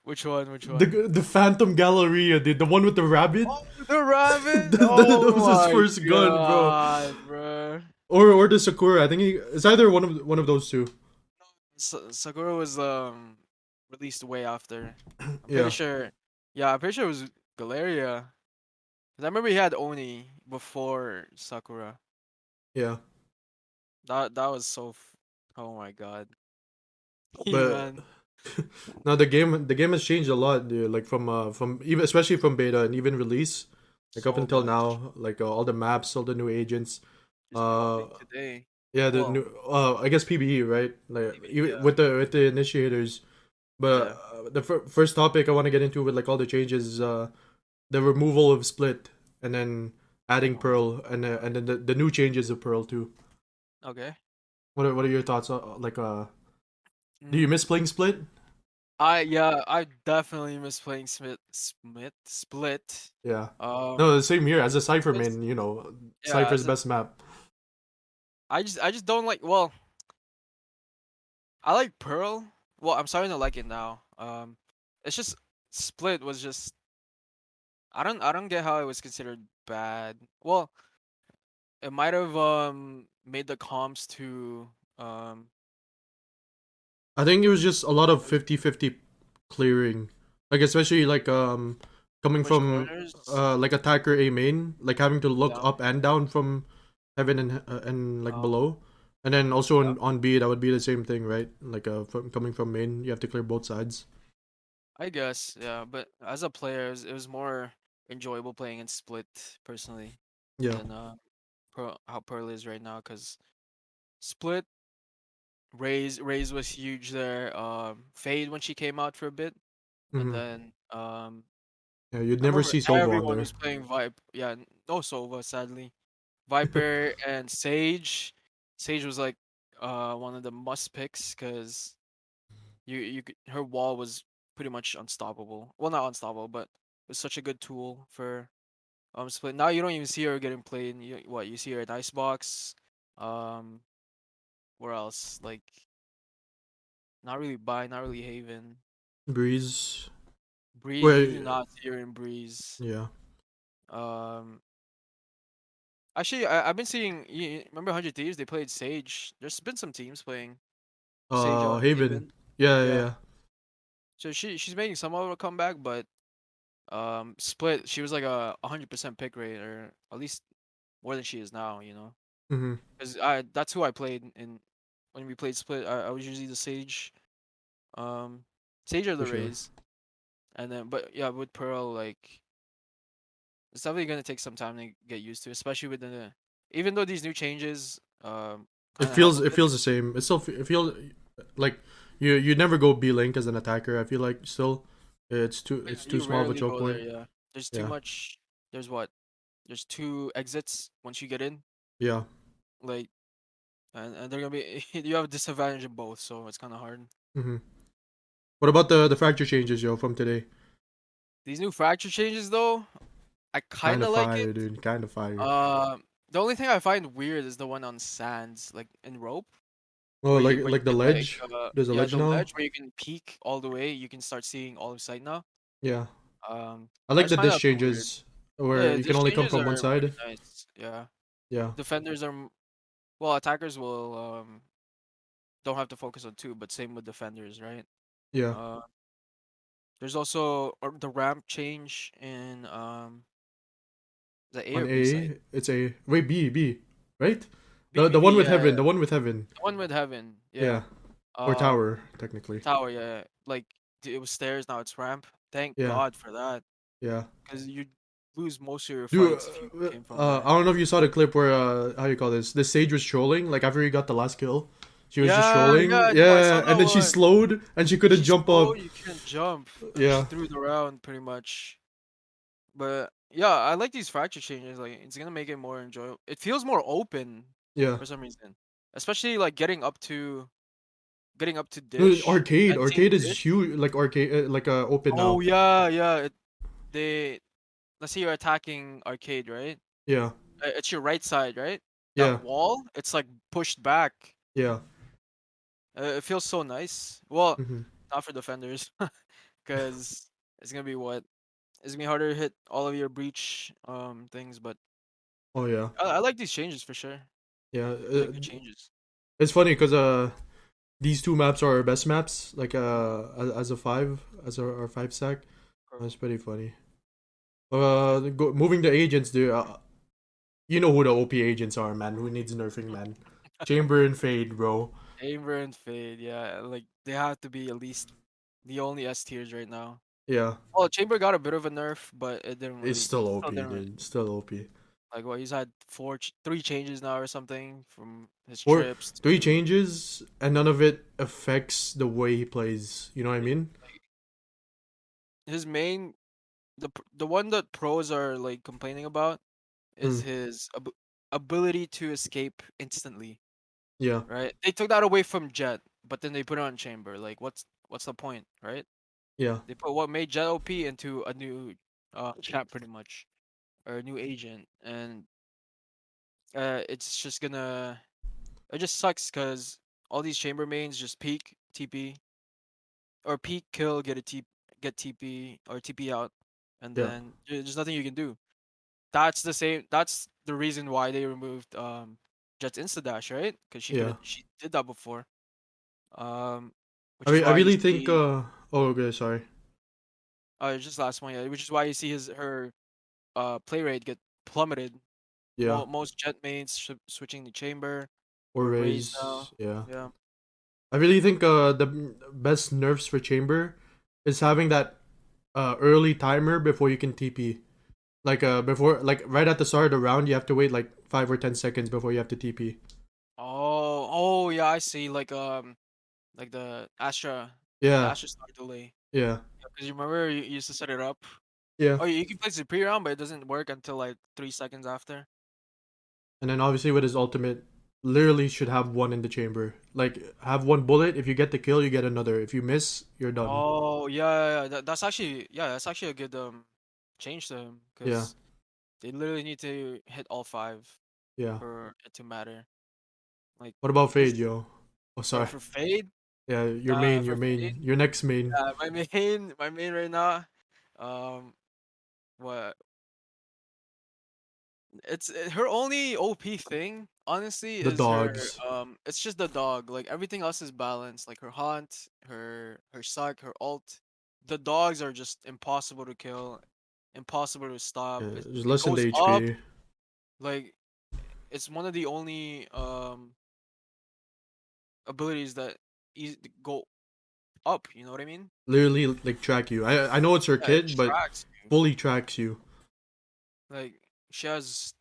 Which one? Which The one? the Phantom Galleria, dude. The one with the rabbit. Oh, the rabbit! That Oh was his my first gun, bro. god, bro. Or the Sakura. I think it's either one of those two. Sakura was released way after. I'm pretty Yeah, sure. Yeah, I'm pretty sure it was Galeria. 'Cause I remember he had Oni before Sakura. yeah. That was oh my god. He But man. now the game has changed a lot, dude. Like from even especially from beta and even release, like up So until much. now, like all the maps, all the new agents. Just Uh, popping today. yeah, the Well, new I guess PBE, right? Like maybe even with the initiators. But yeah. the first topic I want to get into with like all the changes is the removal of split and then adding Oh, pearl and then the new changes of pearl too. okay. What are your thoughts? Like do you Mm, miss playing split? I definitely miss playing Split. Yeah. Um, No, the same here as a Cypher it's, main. You know, yeah, Cypher's best map. I just don't like. Well, I like Pearl. Well, I'm starting to like it now. It's just Split was just I don't get how it was considered bad. Well, it might have made the comps too um I think it was just a lot of 50-50 clearing. Like especially like too coming much from corners. like attacker A main, like having to look Yeah. up and down from heaven and like Um, below. And then also yeah. on B that would be the same thing, right? Like coming from main, you have to clear both sides. I guess, yeah, but as a player, it was more enjoyable playing in Split personally Yeah. than how Pearl is right now. Cause Split, Raze was huge there. Fade when she came out for a bit, and Mm-hmm. then Yeah, you'd I never remember see Sova on everyone there. was playing Vipe. Yeah, no Sova sadly. Viper and Sage. Sage was like one of the must picks because her wall was pretty much unstoppable. Well, not unstoppable, but it was such a good tool for Split. Now you don't even see her getting played. You see her at Icebox. Um, where else? Like not really Buy, not really Haven. Breeze. Breeze, you do Wait, not see her in Breeze. yeah. Um, actually, I've been seeing. Remember 100 Thieves? They played Sage. There's been some teams playing Sage on Haven. Haven. Yeah, yeah, Yeah. yeah. So she's making some of a comeback, but Split, she was like a 100% pick rate, or at least more than she is now. Mm-hmm. Because that's who I played in when we played Split. I was usually the Sage, um, Sage or For the sure. Raze, and then but yeah, with Pearl, like it's definitely gonna take some time to get used to, especially with the even though these new changes It kind of help feels a it bit. feels the same. It feels like you never go B link as an attacker. I feel like still it's too You small of a rarely choke go there. point. Yeah, there's too Yeah. much. There's what? There's two exits once you get in. Yeah. Like and they're gonna be you have a disadvantage in both, so it's kind of hard. Mm-hmm. What about the fracture changes, yo, from today? These new fracture changes, though, I Kind kind of of like it. fire, dude. Kind of fire. The only thing I find weird is the one on sands, like in rope, Oh, where you the can like ledge. There's a yeah, ledge the now. ledge where you can peek all the way. You can start seeing all of sight now. Yeah. I I like just the find dish that a bit weird. changes where Yeah, you can these only come changes from one are pretty side. nice. Yeah, Yeah. defenders are well, attackers will don't have to focus on two, but same with defenders, right? Yeah. Uh, there's also the ramp change in the A On or B side. A, it's a wait B, right? B B The B, one with yeah, heaven. yeah. The one with heaven. The one with heaven, yeah. Yeah. Or Um, tower, technically. tower, yeah. Like it was stairs, now it's ramp. Thank Yeah. God for that, Yeah. because you lose most of your Dude, fights if you came from there. I don't know if you saw the clip where how you call this? The Sage was trolling. Like after he got the last kill, she was just Yeah, trolling. yeah, no, I saw Yeah, and that then she one. slowed and she couldn't She jump slow, up. you can't jump, and she Yeah, threw it around pretty much. But yeah, I like these fracture changes. Like it's gonna make it more enjoyable. It feels more open yeah. for some reason, especially like getting up to No, dish arcade, and seeing arcade is dish. huge. Like arcade, like open Oh now. yeah, yeah. They let's say you're attacking arcade, right? Yeah, It's your right side, right? That yeah, wall, it's like pushed back. yeah. It feels so nice. Well, Hmm. not for defenders, because it's gonna be what? It's gonna be harder to hit all of your breach things. But Oh yeah, I like these changes for sure. yeah. Really good changes. It's funny because these two maps are our best maps. Like as a five, as our five stack. Bro. That's pretty funny. Moving to agents, dude. You know who the OP agents are, man. Who needs nerfing, man? Chamber and Fade, bro. Amber and Fade, yeah, like they have to be at least the only S tiers right now. Yeah, Well, Chamber got a bit of a nerf, but it's still it still OP, didn't really, dude. Still OP. like what he's had three changes now or something from his Or trips three to changes, and none of it affects the way he plays. You know what I mean? his main the one that pros are like complaining about is Mm, his ability to escape instantly, yeah. right? They took that away from Jet, but then they put it on Chamber. Like what's the point, right? Yeah. They put what made Jet OP into a new champ pretty much, or a new agent, and it's just gonna it just sucks because all these chamber mains just peek TP or peek kill get TP or TP out, and Yeah. then there's nothing you can do. That's the same. That's the reason why they removed Jet's insta dash, right? Because Yeah. she did that before. Um, I which is mean, I why you really think. see. Oh, okay. Sorry. Just last one, yeah. Which is why you see her play rate get plummeted. Yeah. Most Jet mains switching the chamber Or or Raze raise. now. Yeah. Yeah. I really think the best nerfs for chamber is having that early timer before you can TP. Like before, like right at the start of the round, you have to wait like 5 or 10 seconds before you have to TP. Oh yeah, I see. Like the Yeah. Astra star delay. Yeah. Because you remember you used to set it up. Yeah. Oh, you can place it pre-round, but it doesn't work until like 3 seconds after. And then obviously with his ultimate, literally should have one in the chamber. Like have one bullet. If you get the kill, you get another. If you miss, you're done. Oh yeah. That's actually a good change to him Yeah. because they literally need to hit all five Yeah. for it to matter. Like What about this Fade, yo? Oh, sorry. for Fade. Yeah, your main, your For Fade. main, your next main, My main right now. Um, what her only OP thing, honestly, the is her dogs. it's just the dog. Like everything else is balanced. Like her haunt, her suck, her ult. The dogs are just impossible to kill, impossible to stop. Yeah, just It listen to goes up. HP. Like it's one of the only abilities that go up, you know what I mean? Literally, like track you. I know it's her Yeah, it kid, but tracks you. fully tracks you. Like she has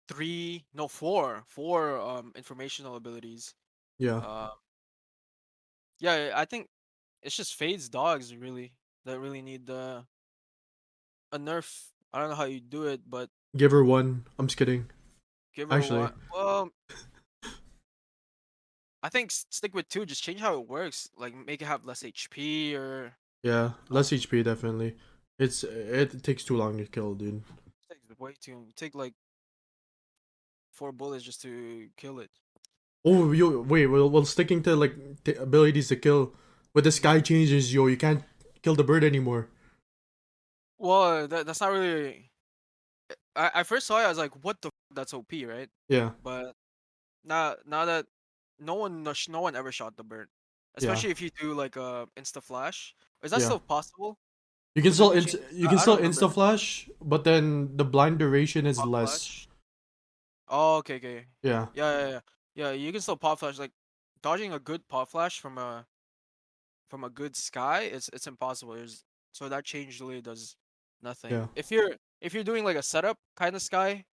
three, no, four informational abilities. Yeah, Um yeah, I think it's just Fade's dogs really that really need a nerf. I don't know how you do it, but give her one. I'm just kidding. give her one. Actually, Well, I think stick with two. Just change how it works. Like make it have less HP or yeah, uh, less HP definitely. It takes too long to kill, dude. takes way too take like 4 bullets just to kill it. Oh, yo, wait. Well, sticking to like abilities to kill. With the sky changes, yo, you can't kill the bird anymore. Well, that's not really. I first saw it, I was like, what the that's OP, right? Yeah, But now that no one ever shot the bird, yeah, especially if you do like a insta flash. Is that yeah. still possible? You can Would there still be change? you can I still don't remember. insta flash, but then the blind duration is Pop less. flash. Oh, okay. Yeah, Yeah. Yeah, you can still pop flash. Like dodging a good pop flash from a good sky, it's impossible. So that change really does nothing. yeah, If you're doing like a setup kind of sky,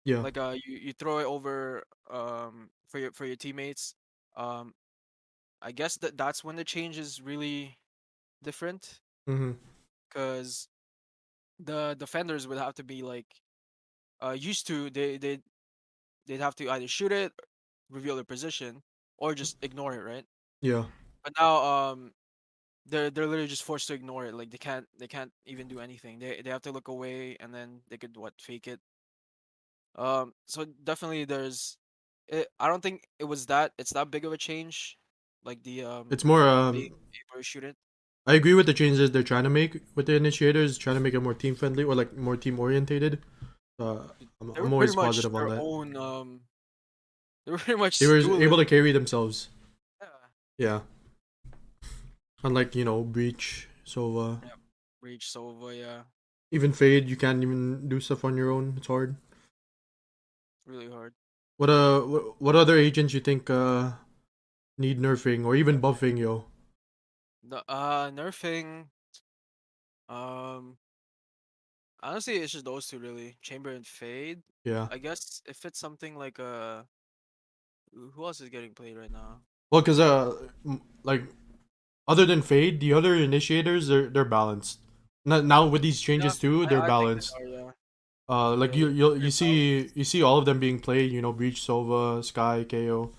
yeah. like you throw it over for your teammates, um I guess that's when the change is really different Mm-hmm. because the defenders would have to be like used to they'd have to either shoot it, reveal their position, or just ignore it, right? Yeah. But now they're literally just forced to ignore it. Like they can't even do anything. They have to look away and then they could fake it. So definitely I don't think it's that big of a change, like the It's more being able to shoot it. I agree with the changes they're trying to make with the initiators, trying to make it more team friendly or like more team orientated. They were I'm pretty always much positive on their that. own they were pretty They much were able duelist. to carry themselves. Yeah. Yeah. Unlike, Breach, Sova. Yeah. Reach Sova, yeah. Even Fade, you can't even do stuff on your own. It's hard. Really hard. What other agents you think need nerfing or even buffing, yo? The nerfing, um honestly it's just those two really. Chamber and Fade. Yeah. I guess if it's something like who else is getting played right now? Well, cause like other than Fade, the other initiators they're balanced. Now with these Yeah, changes too, they're I think they balanced. are, yeah. Like They're you very balanced. see all of them being played. Breach, Sova, Sky, KO.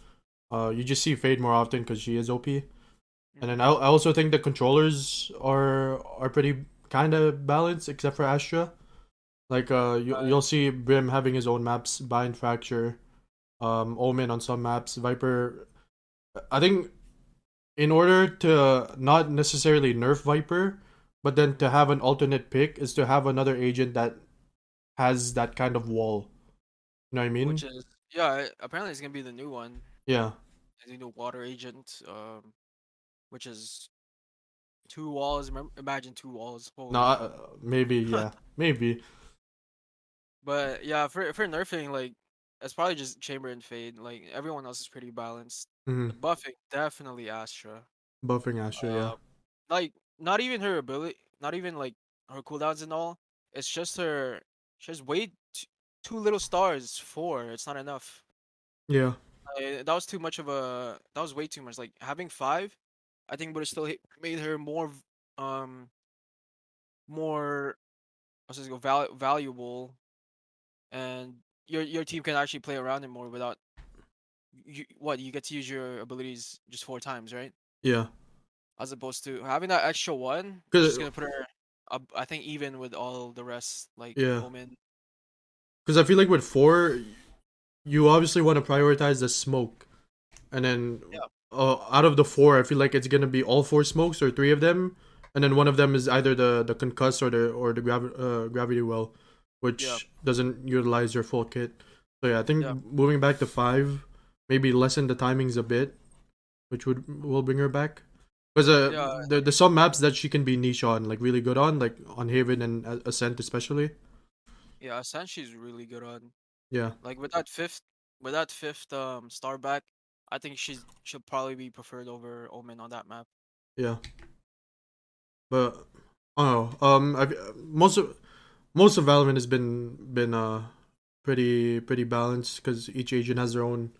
You just see Fade more often because she is OP. And then Mm. I also think the controllers are pretty kind of balanced, except for Astra. Like you'll see Brim having his own maps, Bind Fracture, Omen on some maps, Viper. I think in order to not necessarily nerf Viper, but then to have an alternate pick is to have another agent that has that kind of wall. You know what I mean? Which is yeah, apparently it's gonna be the new one, Yeah. the new water agent, which is two walls. Imagine two walls. No, Holy crap! maybe yeah, maybe. But yeah, for nerfing, like it's probably just Chamber and Fade. Like everyone else is pretty balanced. Mm-hmm. But buffing definitely Astra. Buffing Astra, yeah, Uh, like not even her ability, not even like her cooldowns and all. It's just her. She has way too little stars. Four. It's not enough. yeah, That was too much of a. That was way too much. Like having five, I think would have still made her more, um, more. What's this go valuable, and your team can actually play around it more without you get to use your abilities just four times, right? yeah. As opposed to having that extra one, it's Cause just gonna put her up, I think, even with all the rest, like yeah, Omen. cause I feel like with four, you obviously want to prioritize the smoke, and then Yeah, out of the four, I feel like it's gonna be all four smokes or three of them, and then one of them is either the concuss or the gravity well, yeah, which doesn't utilize your full kit. So yeah, I think yeah, moving back to five, maybe lessen the timings a bit, which will bring her back. Because yeah, there's some maps that she can be niche on, like really good on, like on Haven and Ascent especially. yeah. Sanchi's really good on, Yeah, like with that fifth star back. I think she'll probably be preferred over Omen on that map. yeah. But I don't know. Most of Valorant has been pretty balanced because each agent has their own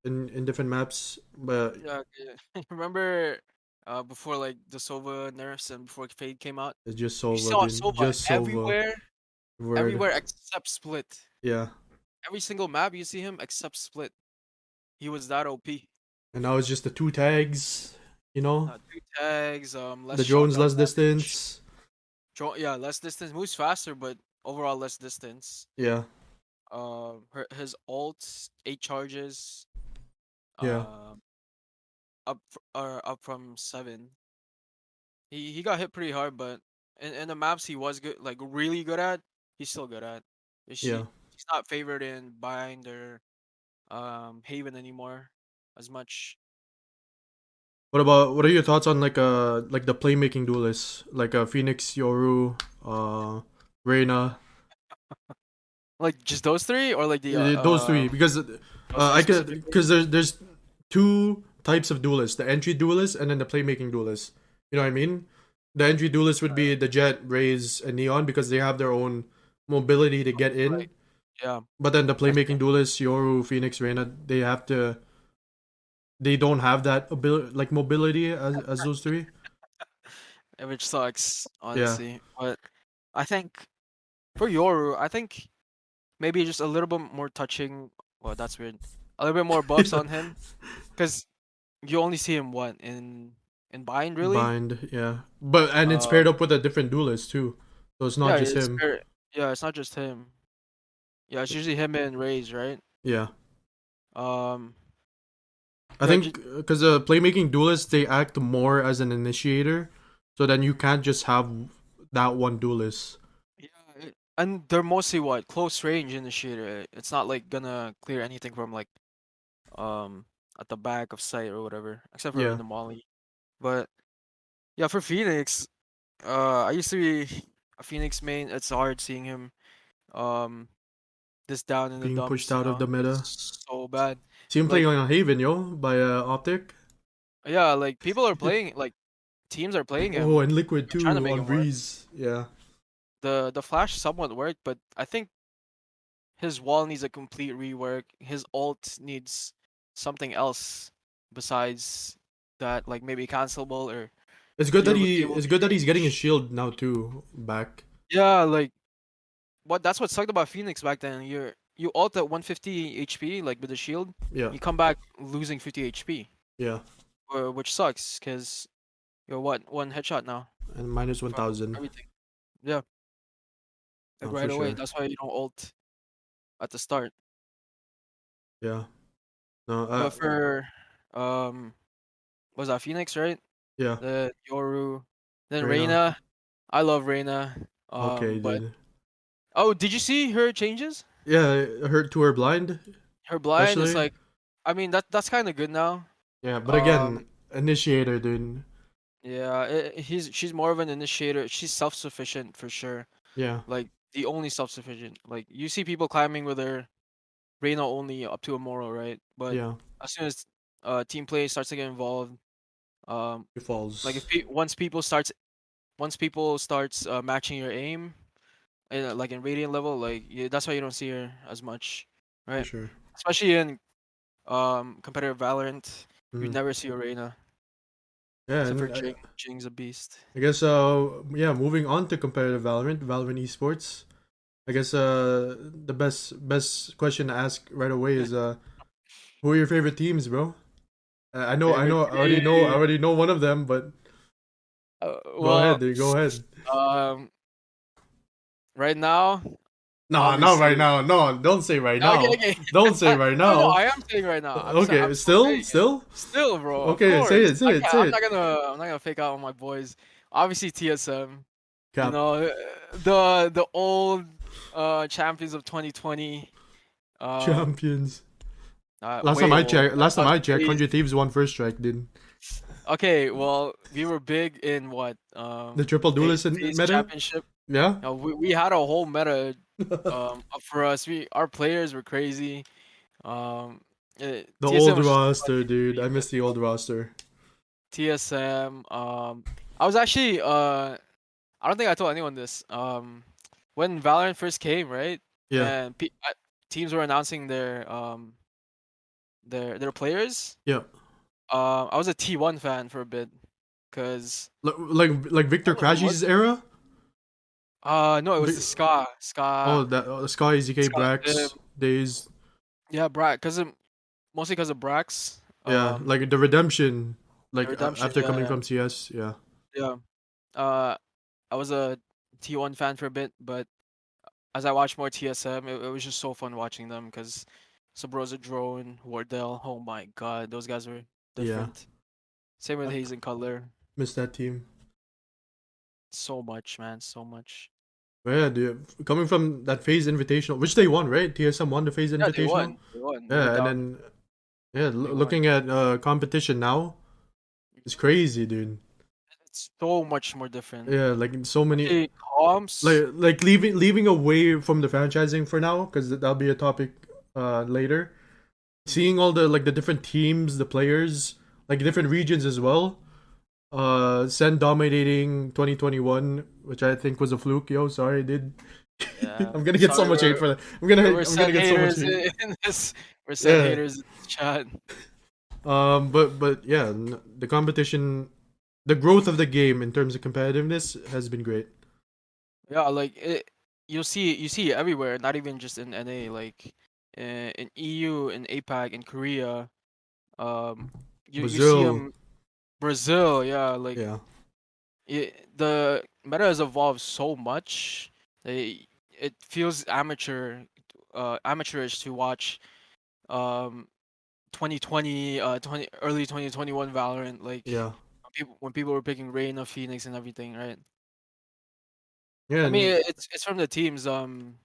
in different maps. But Yeah, yeah. Remember, before like the Sova nerfs and before Fade came out, it's just you Sova, saw dude. Sova Just Sova. everywhere, Word. everywhere except Split. Yeah. Every single map you see him except Split. He was that OP. And now it's just the two tags. You know, Two tags, less the drones shotgun less damage. distance. Yeah, less distance, moves faster, but overall less distance. Yeah. His ult 8 charges. Yeah. Um, up from 7. He got hit pretty hard, but in the maps he was good, like really good at. He's still good at. Yeah. He's not favored in Bind or Haven anymore as much. What are your thoughts on like the playmaking duelists like Phoenix, Yoru, Reina, Like just those three, or like the those three because those three I could specifically. because there's two types of duelists: the entry duelist and then the playmaking duelist. You know what I mean? The entry duelist would be the Jet, Raze, and Neon because they have their own mobility to get Right. in. Yeah. But then the I see. playmaking duelists, Yoru, Phoenix, Reina, they don't have that ability like mobility as those three. Which sucks, Yeah. honestly. But I think for Yoru, I think maybe just a little bit more touching. Well, that's weird. A little bit more buffs Yeah. on him, because you only see him what in Bind, really. Bind, yeah. But and it's Uh, paired up with a different duelist too. So it's not yeah, just him. yeah, it's not just him. Yeah, it's usually him and Raze, right? Yeah. Um, I yeah, think because the playmaking duelists they act more as an initiator, so then you can't just have that one duelist. yeah, and they're mostly what close range initiator. It's not like gonna clear anything from like um at the back of sight or whatever, except for Yeah, the molly. But yeah, for Phoenix, I used to be a Phoenix main. It's hard seeing him um this down in the being pushed dumps. out of the meta. It's so bad. See him playing Like on Haven, yo, by Optic. yeah, like people are playing, like teams are playing Oh, him, and Liquid trying to too make on him work. Breeze. Yeah, The flash somewhat worked, but I think his wall needs a complete rework. His ult needs something else besides that, like maybe cancelable, or you're able it's to good that he's getting his reach. shield now too back. Yeah, like that's what sucked about Phoenix back then. You ult at 150 HP, like with the shield, Yeah, you come back losing 50 HP. yeah. which sucks because you're what, one headshot now And minus from 1,000. everything. Yeah, like Oh, right for away. sure. That's why you don't ult at the start. Yeah. No. But for um, was that Phoenix, right? Yeah. The Yoru, then Reina. Reina. I love Reina. Okay, But dude. oh, did you see her changes? Yeah, hurt to her blind, Her blind is especially. like, I mean that's kind of good now. Yeah, but again, Um, initiator, dude. yeah, she's more of an initiator. She's self-sufficient for sure. Yeah. Like the only self-sufficient. Like you see people climbing with her Reina only up to a Moro, right? But Yeah. as soon as team play starts to get involved, um, It like if falls once people starts matching your aim, like in Radiant level, like that's why you don't see her as much, for right? sure. Especially in competitive Valorant, you Mhm. never see Arena Yeah, except for and Jing. Jing's a beast. I guess yeah, moving on to competitive Valorant Esports. I guess the best question to ask right away is who are your favorite teams, bro? Favorite I team. already know one of them, but go ahead, Well, dude, go ahead. um, right now, No, not right obviously. now. No, don't say right Okay, now. okay. Don't say right No, no, now. I am saying right now. I'm Okay, still saying it. still? Still, bro. Of Okay, say course. it, say it, say it. I'm not gonna fake out on my boys. Obviously, TSM. You Cap. know, the old champions of 2020. Um, Champions. Last time way I old. checked, last time That's I checked, crazy. 100 Thieves won first strike, dude. Okay, well, we were big in what? The triple duelist Phase meta? championship. Yeah? We had a whole meta up for us. Our players were crazy. Um, The TSM old was just fun roster, to dude. compete I with, miss the old roster. TSM. I was actually I don't think I told anyone this. When Valorant first came, right, Yeah, and teams were announcing their players. yeah. I was a T1 fan for a bit, cause Like Victor what was Crashy's era? no, it was the Vi- Ska that Sky ZK Ska. Brax days. Yeah, Brax, mostly because of Brax. Yeah, like the redemption. The Like redemption. after Yeah, coming yeah, from CS. Yeah, yeah. Uh, I was a T1 fan for a bit, but as I watched more TSM, it was just so fun watching them because Sabrosa Drone, Wardell, oh my god, those guys were yeah. different. Same with I Hazen Cutler. miss that team. So much, man, so much. But yeah, dude. Coming from that phase invitational, which they won, right? TSM won the phase Yeah, they invitational. won. They won. They were Yeah, and down. then yeah, They won. looking at competition now, it's crazy, dude. It's so much more different. Yeah, like so many Okay, comps. like leaving away from the franchising for now because that'll be a topic later. Mhm. Seeing all the like the different teams, the players, like different regions as well. Sen dominating 2021, which I think was a fluke. Yo, sorry, dude. Yeah. I'm gonna get so Sorry, much hate for that. we're I'm gonna set get so much haters hate. in this. We're set Yeah. haters in this chat. But yeah, the competition, the growth of the game in terms of competitiveness has been great. Yeah, like you see it everywhere, not even just in NA, like in EU, in APAC, in Korea. Um, you see Brazil, them, Brazil, yeah, like yeah, the meta has evolved so much. It feels amateurish to watch 2020 early 2021 Valorant, like yeah, when people were picking Reign of Phoenix and everything, right? yeah, I mean, and it's from the teams finding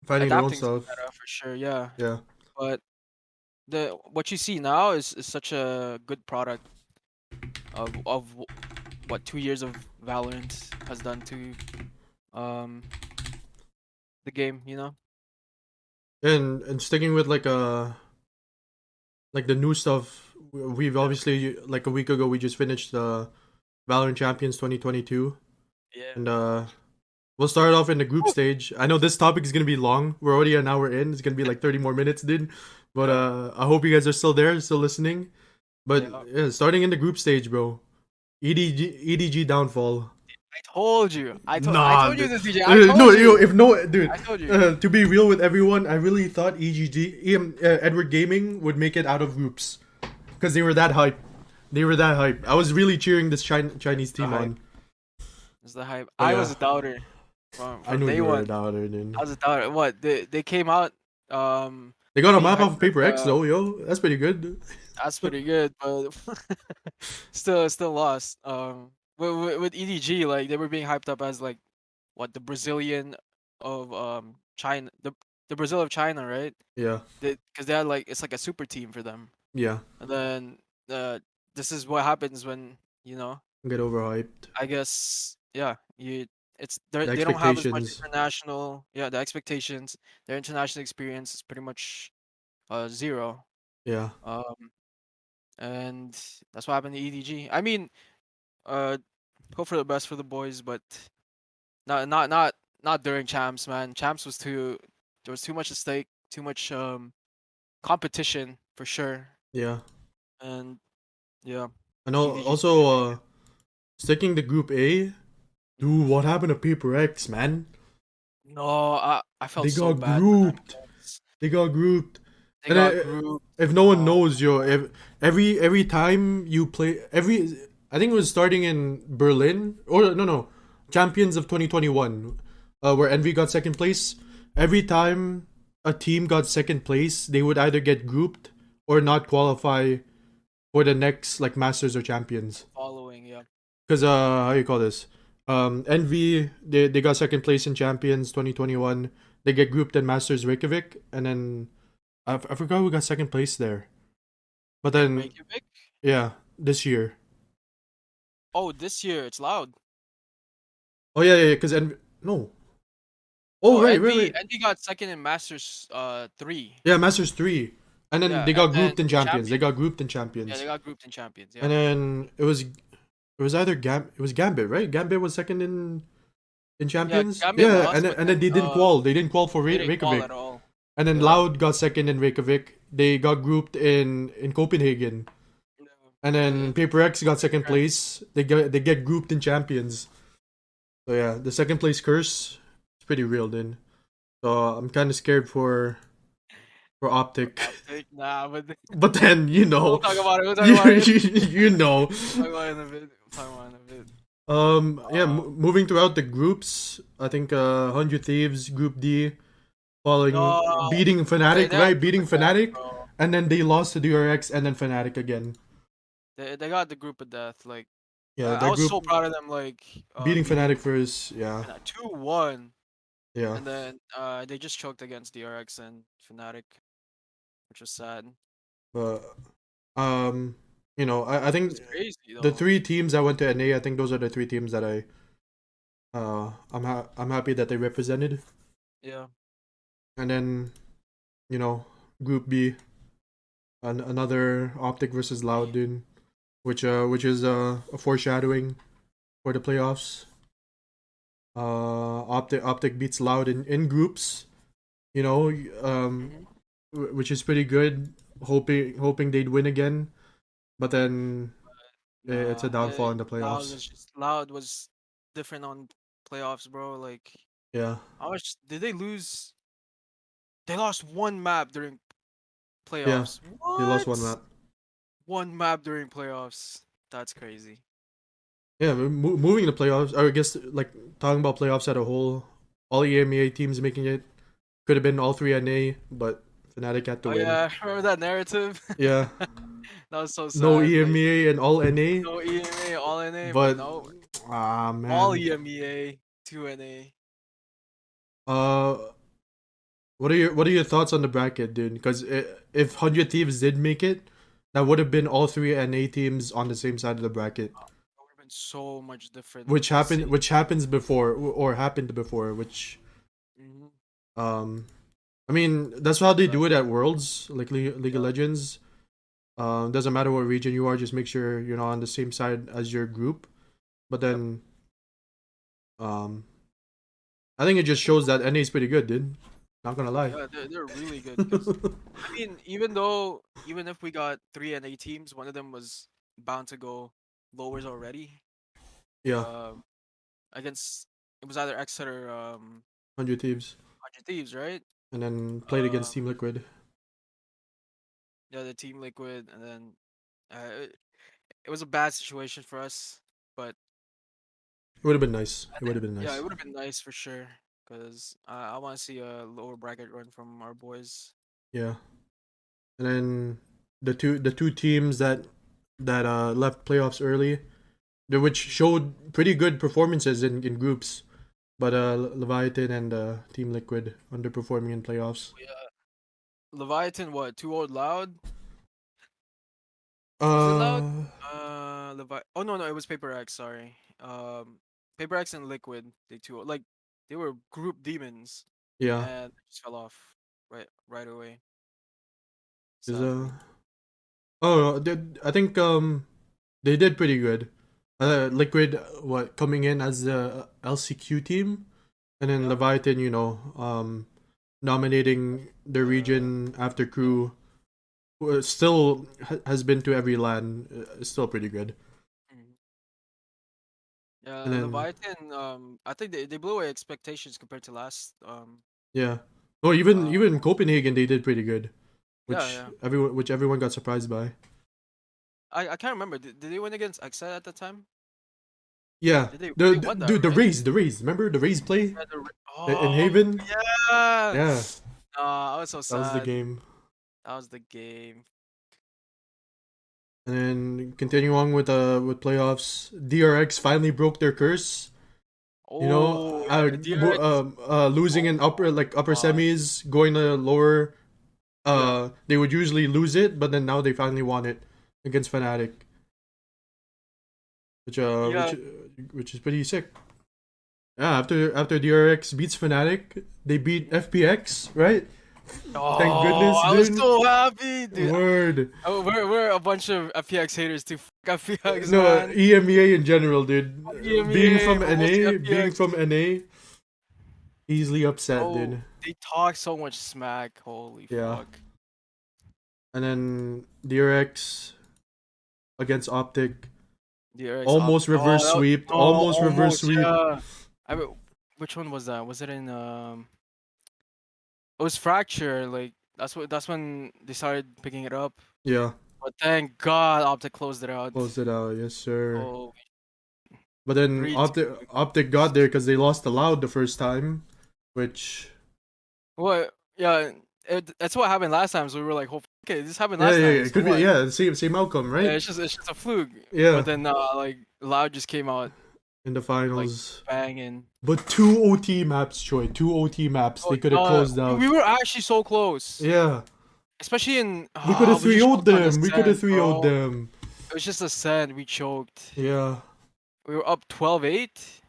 their own adapting to the stuff. meta for sure, yeah. Yeah, But the what you see now is such a good product what 2 years of Valorant has done to um the game, you know? and sticking with like the new stuff. We've Yeah. obviously like a week ago we just finished the Valorant Champions 2022, Yeah. and we'll start off in the group stage. I know this topic is gonna be long. We're already an hour in. It's gonna be like 30 more minutes, dude. But Yeah. I hope you guys are still there, still listening. But Yeah. yeah, starting in the group stage, bro. EDG downfall. I told you. I Nah, told you dude. this, DJ. I told No, you. if no, dude. I told you. To be real with everyone, I really thought Edward Gaming would make it out of groups because they were that hype. They were that hype. I was really cheering this Chinese It's the team hype. on. It's the hype. But I yeah, was a doubter I from knew day you were one. a doubter, dude. I was a doubter. What they came out They got a being map off hyped of as Paper X though, yo. That's pretty good. that's pretty good, but still lost. With EDG, like they were being hyped up as like what the Brazilian of China, the Brazil of China, right? Yeah, Because they had like it's like a super team for them, yeah. and then this is what happens when you know. Get overhyped. I guess yeah, The they don't have as much expectations. international the expectations. Their international experience is pretty much zero. Yeah, Um, and that's what happened to EDG. I mean, uh, hope for the best for the boys, but not during champs, man. Champs was too there was too much at stake, too much competition for sure, yeah. and yeah, And EDG also, sticking to Group A. Dude, what happened to Paper X, man? no, I felt They so got bad for them. grouped. Guys. They got grouped. They And got grouped. if no one Oh, knows, yo, every time you play, I think it was starting in Berlin or no, Champions of 2021, where Envy got second place. Every time a team got second place, they would either get grouped or not qualify for the next like Masters or Champions. following, yeah. Because how you call this? Envy they got second place in Champions 2021. They get grouped in Masters Reykjavik, and then I forgot who got second place there. But then Reykjavik? yeah, this year. Oh, this year it's loud. Oh yeah, because Envy no. Oh No, right. Envy got second in Masters 3. Yeah, Masters 3, and then Yeah, they and got then grouped in Champions. They Champions. got grouped in Yeah, they Champions, got grouped in Champions. and Yeah. then it was either it was Gambit, right? Gambit was second in Yeah, Champions. Gambit Yeah, lost, but and then then they didn't qual. They didn't qual for they didn't qual at Reykjavik. all. And then Yeah. Loud got second in Reykjavik. They got grouped in Copenhagen. Yeah. And then Paper X got second Correct. place. They get grouped in Champions. So yeah, the second place curse is pretty real then. So I'm kind of scared for Optic. Nah, but But then we'll talk about it. We'll talk you, about it. you know. We'll talk about it in a bit. We'll talk about it in a bit. Yeah, moving throughout the groups, I think 100 Thieves Group D following No, beating Fnatic, they right? have Beating group of death, Fnatic, bro. and then they lost to DRX and then Fnatic again. They got the group of death. Like Yeah, I that was group so proud of them. Like beating beating Fnatic first. Yeah, 2-1, yeah. and then they just choked against DRX and Fnatic, which was sad. But you know, I think It's crazy the though. three teams that went to NA, I think those are the three teams that I'm happy that they represented. Yeah. And then, you know, Group B, another Optic versus Loud, dude, which is a foreshadowing for the playoffs. Optic beats Loud in groups, you know, which is pretty good. Hoping they'd win again, but then it's a Nah, downfall in the Loud playoffs. was just Loud was different on playoffs, bro. Like Yeah, how much did they lose? They lost one map during yeah, playoffs. they lost one What? map. One map during playoffs. That's crazy. Yeah, moving the playoffs. Or I guess like talking about playoffs as a whole, all EMEA teams making it could have been all three NA, but Fnatic had to Oh win. yeah, remember that narrative? Yeah, That was so no sad. Like EMEA and all NA, no EMA, all NA, but but no, all man. EMEA, 2 NA. Uh, what are your thoughts on the bracket, dude? Because if 100 Thieves did make it, that would have been all three NA teams on the same side of the bracket, It would have been so much different which city. happens before or happened before, which Mm-hmm. um, I mean that's how they do But it at Worlds, like League of yeah, Legends. Doesn't matter what region you are, just make sure you're not on the same side as your group. But yep. then, I think it just shows that NA is pretty good, dude. Not gonna lie. Yeah, they're really good because I mean, even if we got 3 NA teams, one of them was bound to go lowers already. Yeah, Um, against it was either Exeter 100 Thieves, 100 Thieves, right? and then played against Um, Team Liquid. yeah, the Team Liquid, and then uh, it was a bad situation for us, but It would have been nice. It would have been yeah, nice. it would have been nice for sure. Cause I want to see a lower bracket run from our boys. Yeah. And then the two teams that left playoffs early, which showed pretty good performances in groups, but Leviathan and Team Liquid underperforming in playoffs. Yeah, Leviathan, what? Too old, loud? Was it loud? Uh, Oh no, it was Paper X. Sorry. Paper X and Liquid. They were group demons, yeah. and they just fell off right away. Is Sadly. oh, I think they did pretty good. Liquid what coming in as the LCQ team, and then Yeah. Leviathan, nominating the Uh, region after crew. Who still has been to every LAN. Is still pretty good. mm. Yeah, And then Leviathan. I think they blew away expectations compared to last. yeah, oh even Uh, even Copenhagen they did pretty good, yeah, yeah. which everyone got surprised by. I can't remember. Did they win against Exa at the time? Yeah, They won that, the right? Raze, remember the Raze play Yeah, in oh Haven? yeah. Yeah, I was so that was the sad. game. That was the game. And then continue on with playoffs. DRX finally broke their curse. Oh yeah, DRX. Losing Oh in upper god. semis, going to lower. Yeah. They would usually lose it, but then now they finally won it against Fnatic, which uh Yeah. which which is pretty sick. Yeah, after DRX beats Fnatic, they beat FPX, right? Thank Oh, goodness, I was dude. so happy, dude. Word. Oh, we're a bunch of FPX haters too. Fuck FPX, No, man. EMEA in general, dude. Being EMEA, from but mostly NA, FPX. easily upset, Oh, dude. they talk so much smack. Holy Yeah. fuck. And then DRX against Optic, DRX up. almost reverse sweep, No, almost reverse almost. sweep. Yeah. Which one was that? Was it in It was Fracture. Like that's when they started picking it up. Yeah, But thank God Optic closed it out. closed it out, yes sir. Oh, But then 3-2. Optic got there because they lost the Loud the first time, which What? Yeah, that's what happened last time. So we were like, "Oh, okay, this happened yeah, last yeah, time." yeah, it So could be what? yeah, same outcome, Yeah, right? it's just a fluke. Yeah, But then like Loud just came out in the like finals. banging. But two OT maps, Troy. Two OT maps. Oh, They could have closed we out. were actually so close, Yeah, especially in we could have we 3 just 0'd choked on the them. We could have sand, 3 0'd bro. them. It was just a sand. We choked. Yeah. We were up 12-8.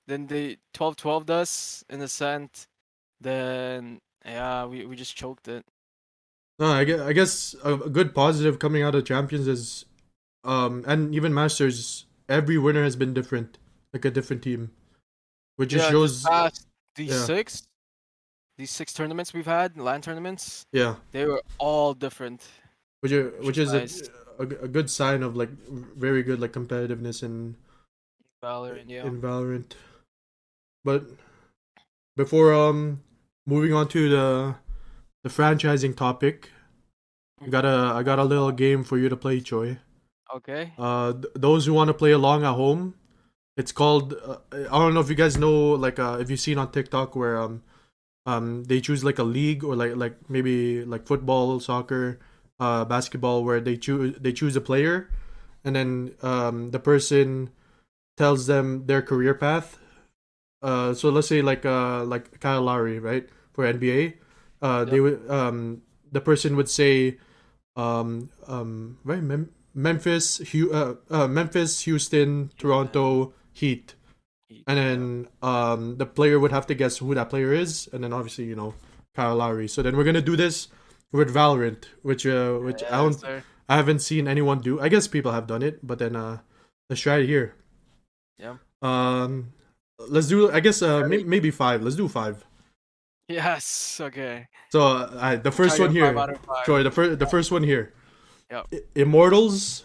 Then they 12-12 us in the sand. Then yeah, we just choked it. No, I guess a good positive coming out of Champions is, and even Masters, every winner has been different, like a different team, which just Yeah, this shows, past these yeah, six these six tournaments we've had, LAN tournaments, yeah, they were all different, which which is is nice. a good sign of like very good like competitiveness Valorant, yeah. in Valorant. But before moving on to the franchising topic, I got a little game for you to play, Choi. Okay. Those who want to play along at home, it's called. I don't know if you guys know, like, if you've seen on TikTok where they choose like a league or like maybe like football, soccer, basketball, where they choose a player, and then the person tells them their career path. So let's say like Kyle Lowry, right, for NBA. They Yep. would the person would say right, Memphis, Houston, Houston. Toronto, Heat, and Yeah. then the player would have to guess who that player is, and then obviously Kyle Lowry. So then we're gonna do this with Valorant, which Yes, sir. I haven't seen anyone do. I guess people have done it, but then let's try it here. Yeah. Um, let's do, I guess, Ready? maybe five. Let's do five. Yes. Okay. So the We'll try first to one get five here, out of five. Troy. The first one here. Yep. Immortals,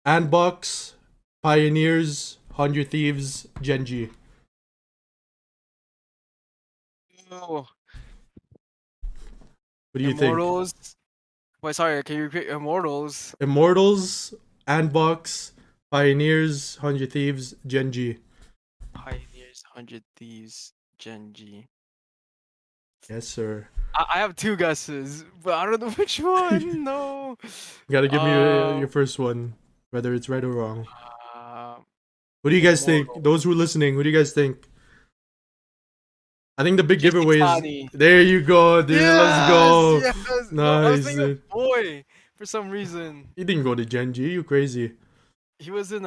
Andbox, Pioneers, 100 Thieves, Genji. Oh, What do you think? Immortals. Wait, sorry. Can you repeat Immortals? Immortals, Andbox, Pioneers, 100 Thieves, Gen G. Pioneers, 100 Thieves, Gen G. Yes, sir. I have two guesses, but I don't know which one. No. You gotta give me your Um, first one, whether it's right or wrong. uh, What do you guys think? Immortal. Those who are listening, what do you guys think? I think the big JC giveaway is Tani. there. You go, dude. Let's Yes, go. yes. No, I was Nice, thinking dude. of Boy for some reason. You didn't go to Gen G. You crazy? He was in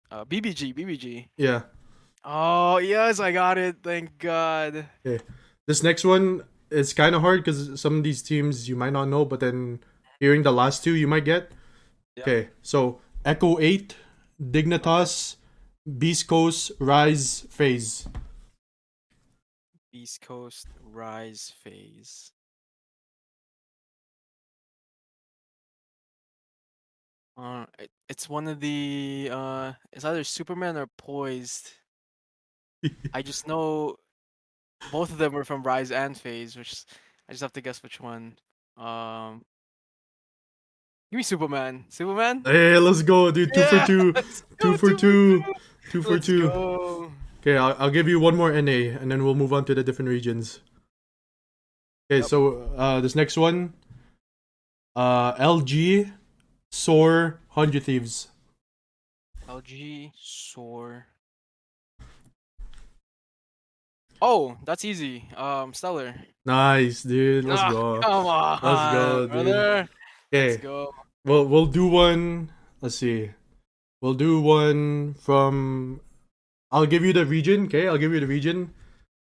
BBG. Yeah. Oh, yes, I got it. Thank God. Okay. This next one is kind of hard because some of these teams you might not know, but then hearing the last two you might get. Yeah. Okay. So Echo 8, Dignitas, Beast Coast, Rise, Phase. East Coast Rise Phase. It's one of the it's either Superman or Poised. I just know both of them were from Rise and Phase, I just have to guess which one. Um, Give me Superman. Superman? Hey, let's go, dude. Two for Yeah, two. let's Two go, for 2 for two. 2. Two for Let's two. go. Okay, I'll give you one more NA and then we'll move on to the different regions. Okay, Yep. so this next one, LG, Soar, 100 Thieves. LG, Soar. Oh, that's easy. Stellar. Nice, dude. Let's Ah, go. come on, Let's go, dude. brother. Let's Okay, go. we'll do one. Let's see. We'll do one from. I'll give you the region. Okay, I'll give you the region.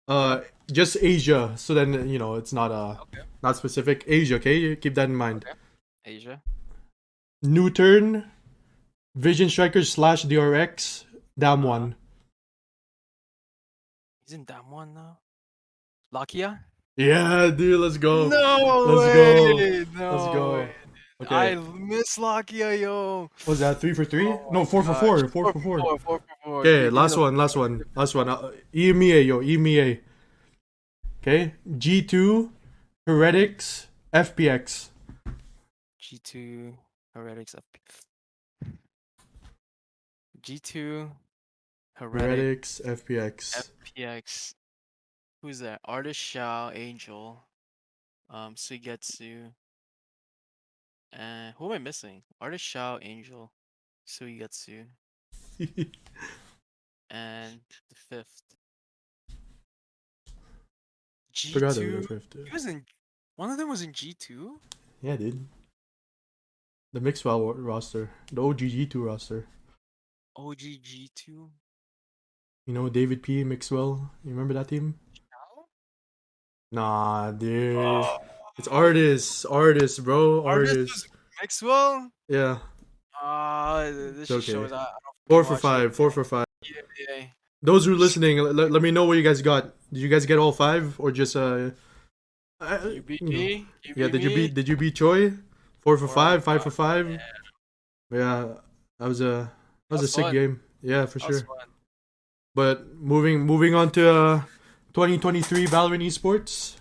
Okay. Just Asia. So then you know it's not Okay. not specific. Asia. Okay, keep that in mind. Okay. Asia. New turn. Vision Strikers slash DRX. Dam one. He's in Dam 1 now. Lakia? Yeah, dude. Let's go. No Let's go. way. Let's No go. way. Okay. I miss Lakia, yo. What was that 3 for 3? Oh No, my 4 for gosh. 4. 4 for 4. 4 for 4. Okay, Give me last the one. Last one. EMEA, yo. EMEA. Okay. G2, Heretics, FPX. G2 Heretics up. G2 Heretics, FPX. FPX. Who's that? Artist Shao, Angel, Suigetsu. And who am I missing? Artist Shao, Angel, Suigetsu, and the fifth. Forgot about G2. the fifth. He was in. One of them was in G2. Yeah, dude. The Mixwell roster. The OGG2 roster. OG G2. You know, David P. Mixwell. You remember that team? Shao? Nah, dude. Oh. It's artists, bro. Artist Artists. was Maxwell. Yeah. This It's just okay. shows I don't 4 for watch 5. 4 for 5. Yeah. Those who are listening, let me know what you guys got. Did you guys get all 5 or just You beat you know. me. Yeah, beat me. did you beat Choi? 4 for 5, 5 for 5. Yeah. Yeah, that was a sick fun. game. Yeah, for That was sure. fun. But moving on to 2023 Valorant Esports.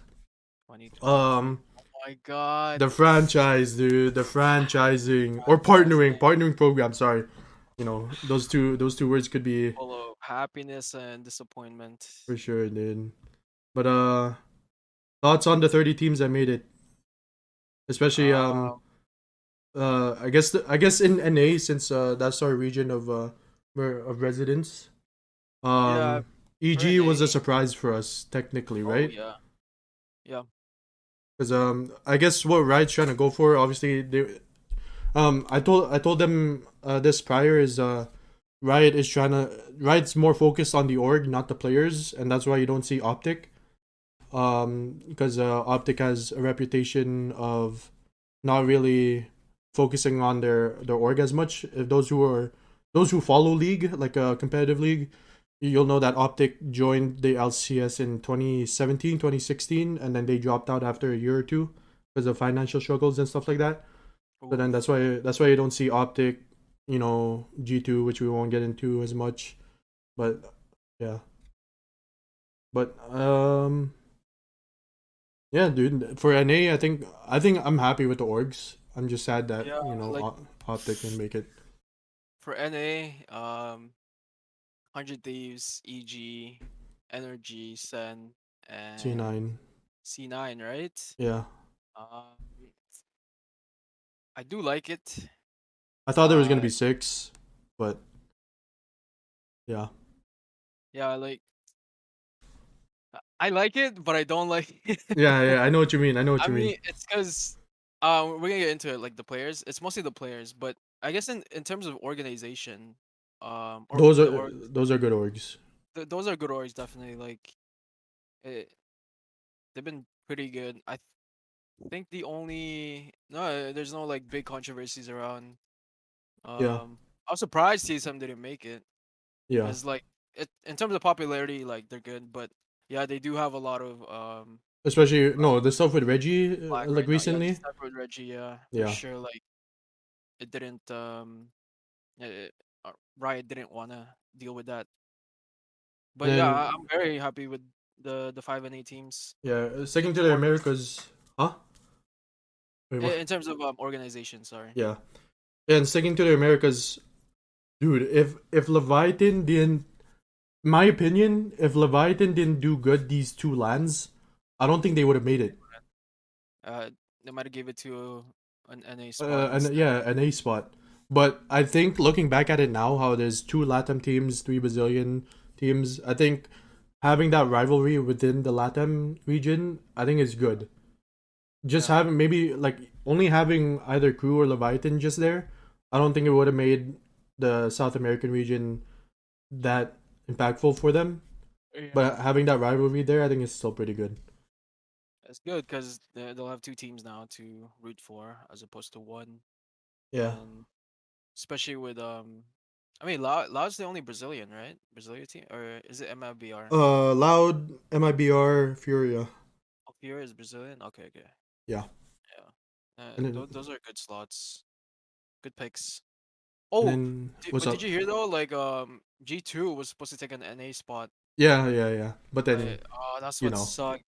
2020. Oh My God. the franchise, dude, the franchising or partnering program. Sorry, you know those two words could be Full of happiness and disappointment. for sure, dude. But thoughts on the 30 teams that made it, especially I guess in NA since that's our region of residence. Yeah, EG was a NA. surprise for us technically, Oh right? yeah. Yeah. Because I guess what Riot's trying to go for, obviously they I told them this prior is Riot's more focused on the org, not the players, and that's why you don't see Optic. Because Optic has a reputation of not really focusing on their org as much. If those who follow League, like a competitive league, you'll know that Optic joined the LCS in 2017, 2016, and then they dropped out after a year or two because of financial struggles and stuff like that. But then that's why you don't see Optic, you know, G2, which we won't get into as much. But yeah. But yeah, dude, for NA, I think I'm happy with the orgs. I'm just sad that Yeah, like Optic didn't make it. for NA, 100 Thieves, EG, Energy, Sen, and C9. C9, right? Yeah. Um, I do like it. I thought there was gonna Uh, be 6, but yeah. yeah, like I like it, but I don't like it. Yeah, yeah, I know what you mean. I know what I you mean. mean, it's because we're gonna get into it, like the players. It's mostly the players, but I guess in terms of organization, or Those the are org, those are good orgs. those are good orgs, definitely. Like, it, they've been pretty good. Think the only no, there's no like big controversies around. Yeah. I was surprised TSM didn't make it, Yeah. as like it in terms of popularity, like they're good, but yeah, they do have a lot of Especially no, the stuff with Reggie flag like right now. Yeah, the recently. stuff with Reggie, yeah, for Yeah. sure. Like it didn't it, Riot didn't wanna deal with that. And But yeah, then I'm very happy with the 5 and 8 teams. yeah, The sticking to two the orgs Americas. Huh? Wait, what? in terms of organization. Sorry. Yeah. And sticking to the Americas, dude, if Leviathan didn't, my opinion, if Leviathan didn't do good these two lands, I don't think they would have made it. Uh, they might have gave it to an NA spot And instead. yeah, an A spot. But I think looking back at it now, how there's two LATAM teams, three Brazilian teams, I think having that rivalry within the LATAM region, I think is good. Just Yeah. having maybe like only having either Crew or Leviathan just there, I don't think it would have made the South American region that impactful for them. Yeah. But having that rivalry there, I think is still pretty good. It's good because they'll have two teams now to root for as opposed to one, Yeah. and especially with I mean, Lao's the only Brazilian, right? Brazilian team, or is it MLBR? Loud, MIBR, Furia. Oh, Fiora is Brazilian. Okay, okay, Yeah. yeah. And then Those are good slots, good picks. and Oh, then what's but did up? you hear though? Like G2 was supposed to take an NA spot. Yeah, yeah, yeah. But then, Oh, that's you what know, sucked.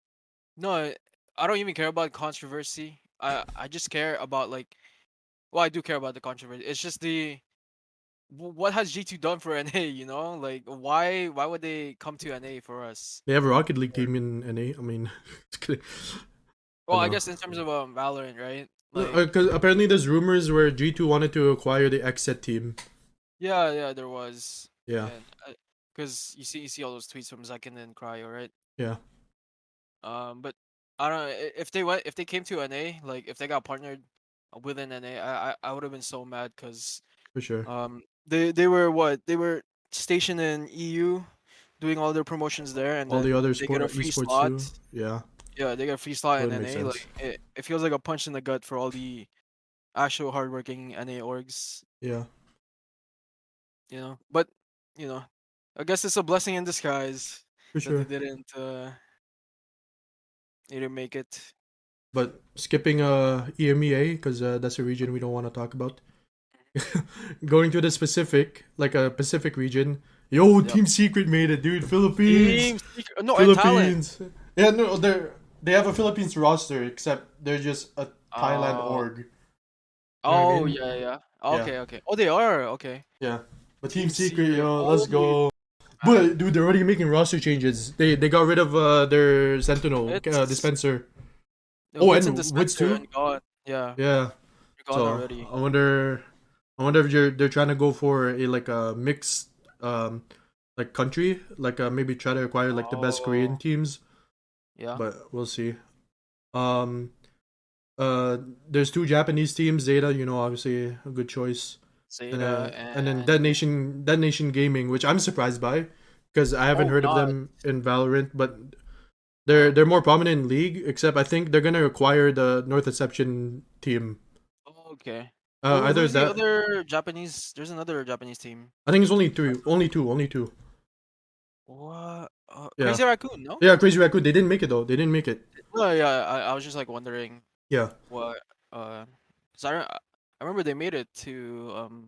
No, I don't even care about controversy. I just care about like, well, I do care about the controversy. It's just what has G2 done for NA, you know? Like why would they come to NA for us? they have a Rocket League team in NA. I mean, I Well, don't I know. guess in terms of Valorant, right? No, Like because apparently there's rumors where G2 wanted to acquire the XSET team. yeah, there was. Yeah, And because you see all those tweets from Zakin and Cryo, right? yeah, But I don't know if they came to NA, like if they got partnered with an NA, I would have been so mad because for sure. they were what they were stationed in EU, doing all their promotions there, and All the then other they get a sport free esports slot. too. Yeah, Yeah, they get a free slot in wouldn't make NA. sense. Like it feels like a punch in the gut for all the actual hardworking NA orgs, Yeah, But you know, I guess it's a blessing in disguise for that sure. they didn't make it. But skipping EMEA because that's a region we don't want to talk about. Going to the Pacific, like a Pacific region. Yo, Yep. Team Secret made it, dude. Philippines, Team Secret, no, and talent. Philippines. Yeah, no, they have a Philippines roster, except they're just a Thailand Oh, org. You know what I oh mean? yeah, yeah. Yeah, Okay, okay. Oh, they are okay. yeah. But Team Team Secret, Secret. yo, let's Holy go. But man, dude, they're already making roster changes. They got rid of their Sentinel it's dispenser. the Oh, Wits and and Woods Dispenser too. and gone. Yeah, Yeah. they're gone So already. I wonder if they're trying to go for a like a mixed like country, like maybe try to acquire like the best Korean Oh, teams, yeah. but we'll see. Um, there's two Japanese teams. Zeta, obviously a good choice, Zeta and then and Dead Nation Gaming, which I'm surprised by, because I haven't oh, heard of not. them in Valorant, but they're Uh, they're more prominent in League. Except I think they're gonna acquire the North Exception team. okay. Either Who's the that, other Japanese? There's another Japanese team. I think it's only three, only two. What? Yeah, Crazy Raccoon? No. yeah, Crazy Raccoon. They didn't make it though. They didn't make it. No, yeah. I was just like wondering Yeah, what. 'Cause I remember they made it to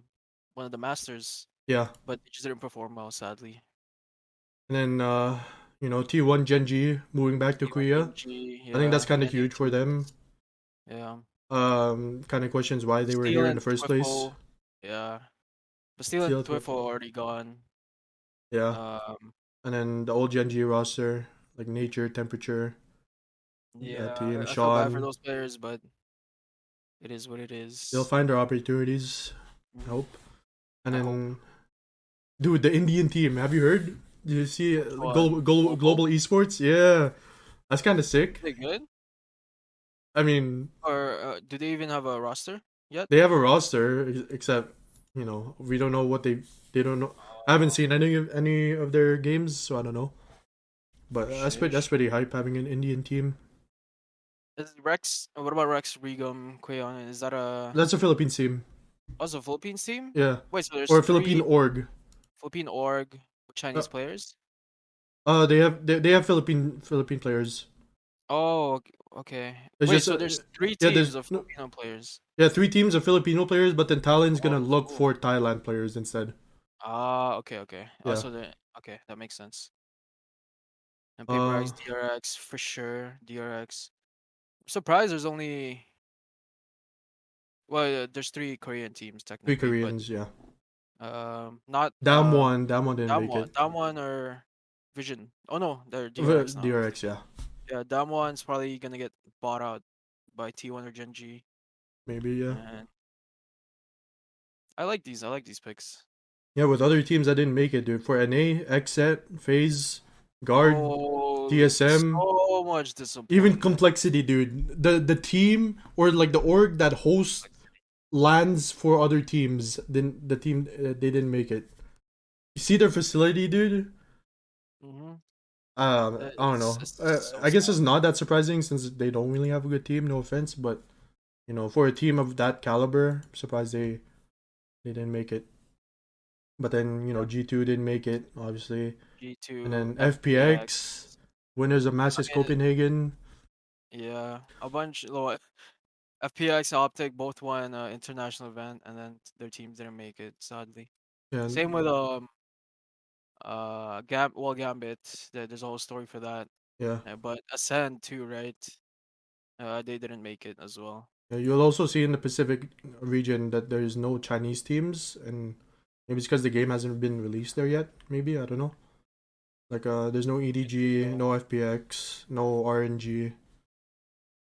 one of the Masters, yeah. but they just didn't perform well, sadly. And then T1 Genji moving back to T1 Korea. Genji, I think that's yeah, kind of NA huge for them. yeah. kind of questions why they were Steele here in the and first place. Twiffle. Yeah. But Steele and Steel Twiffle Twiffle. already gone. Yeah. Um, And then the old Gen G roster, like Nature, Temperature, that yeah, team, I feel bad for Sean. those players, but it is what it They'll is. find their opportunities. I Mhm. hope. And I hope. then, dude, the Indian team. Have you heard? Did you see Which one? Global? Global Esports? Yeah, that's kind of sick. They good? I mean, Or do they even have a roster yet? they have a roster, except we don't know what they don't know. I haven't seen any of their games, so I don't know. But that's Shish. pretty hype having an Indian team. Is Rex? What about Rex Regum Quayon? Is that a That's a Philippine team. also Philippines team? Yeah, Wait, so there's or a Philippine three org. Philippine org with Uh, Chinese players? they have Philippine players. Oh, okay. It's Wait, just so there's three yeah, teams there's of no, Filipino players. yeah, three teams of Filipino players, but then Talon's gonna Oh, look cool. for Thailand players instead. Ah, okay. Yeah. Also, okay, that makes sense. And Paper Uh, X, DRX for sure. DRX. Surprised there's only well, there's three Korean teams three technically, but Koreans. Yeah. not Damwon didn't make it. Damwon or Vision. Oh no, they're DRX now. DRX. Yeah. Yeah, Damwon's probably gonna get bought out by T1 or Gen G. Maybe. Yeah. And I like these. I like these picks. Yeah. With other teams that didn't make it, dude. For NA, XSET, FaZe, Guard, Oh, TSM, so much even disappointment. Complexity, dude. The team or like the org that hosts lands for other teams, then the team they didn't make it. You see their facility, dude. Mm-hmm. I don't know. It's so I guess sad. it's not that surprising since they don't really have a good team. No offense, but for a team of that caliber, I'm surprised they didn't make it. But then Yeah, G2 didn't make it, obviously, and G2, then FPX, FPX. winners of I Masters mean, Copenhagen. yeah, a bunch. FPX, Optic both won international event, and then their teams didn't make it, sadly. Yeah, Same with Gambit. There's a whole story for that. yeah. But Ascend too, right? They didn't make it as well. Yeah, you'll also see in the Pacific region that there's no Chinese teams, and maybe it's because the game hasn't been released there yet. Maybe I don't know. Like there's no EDG, Yeah, no FPX, no RNG.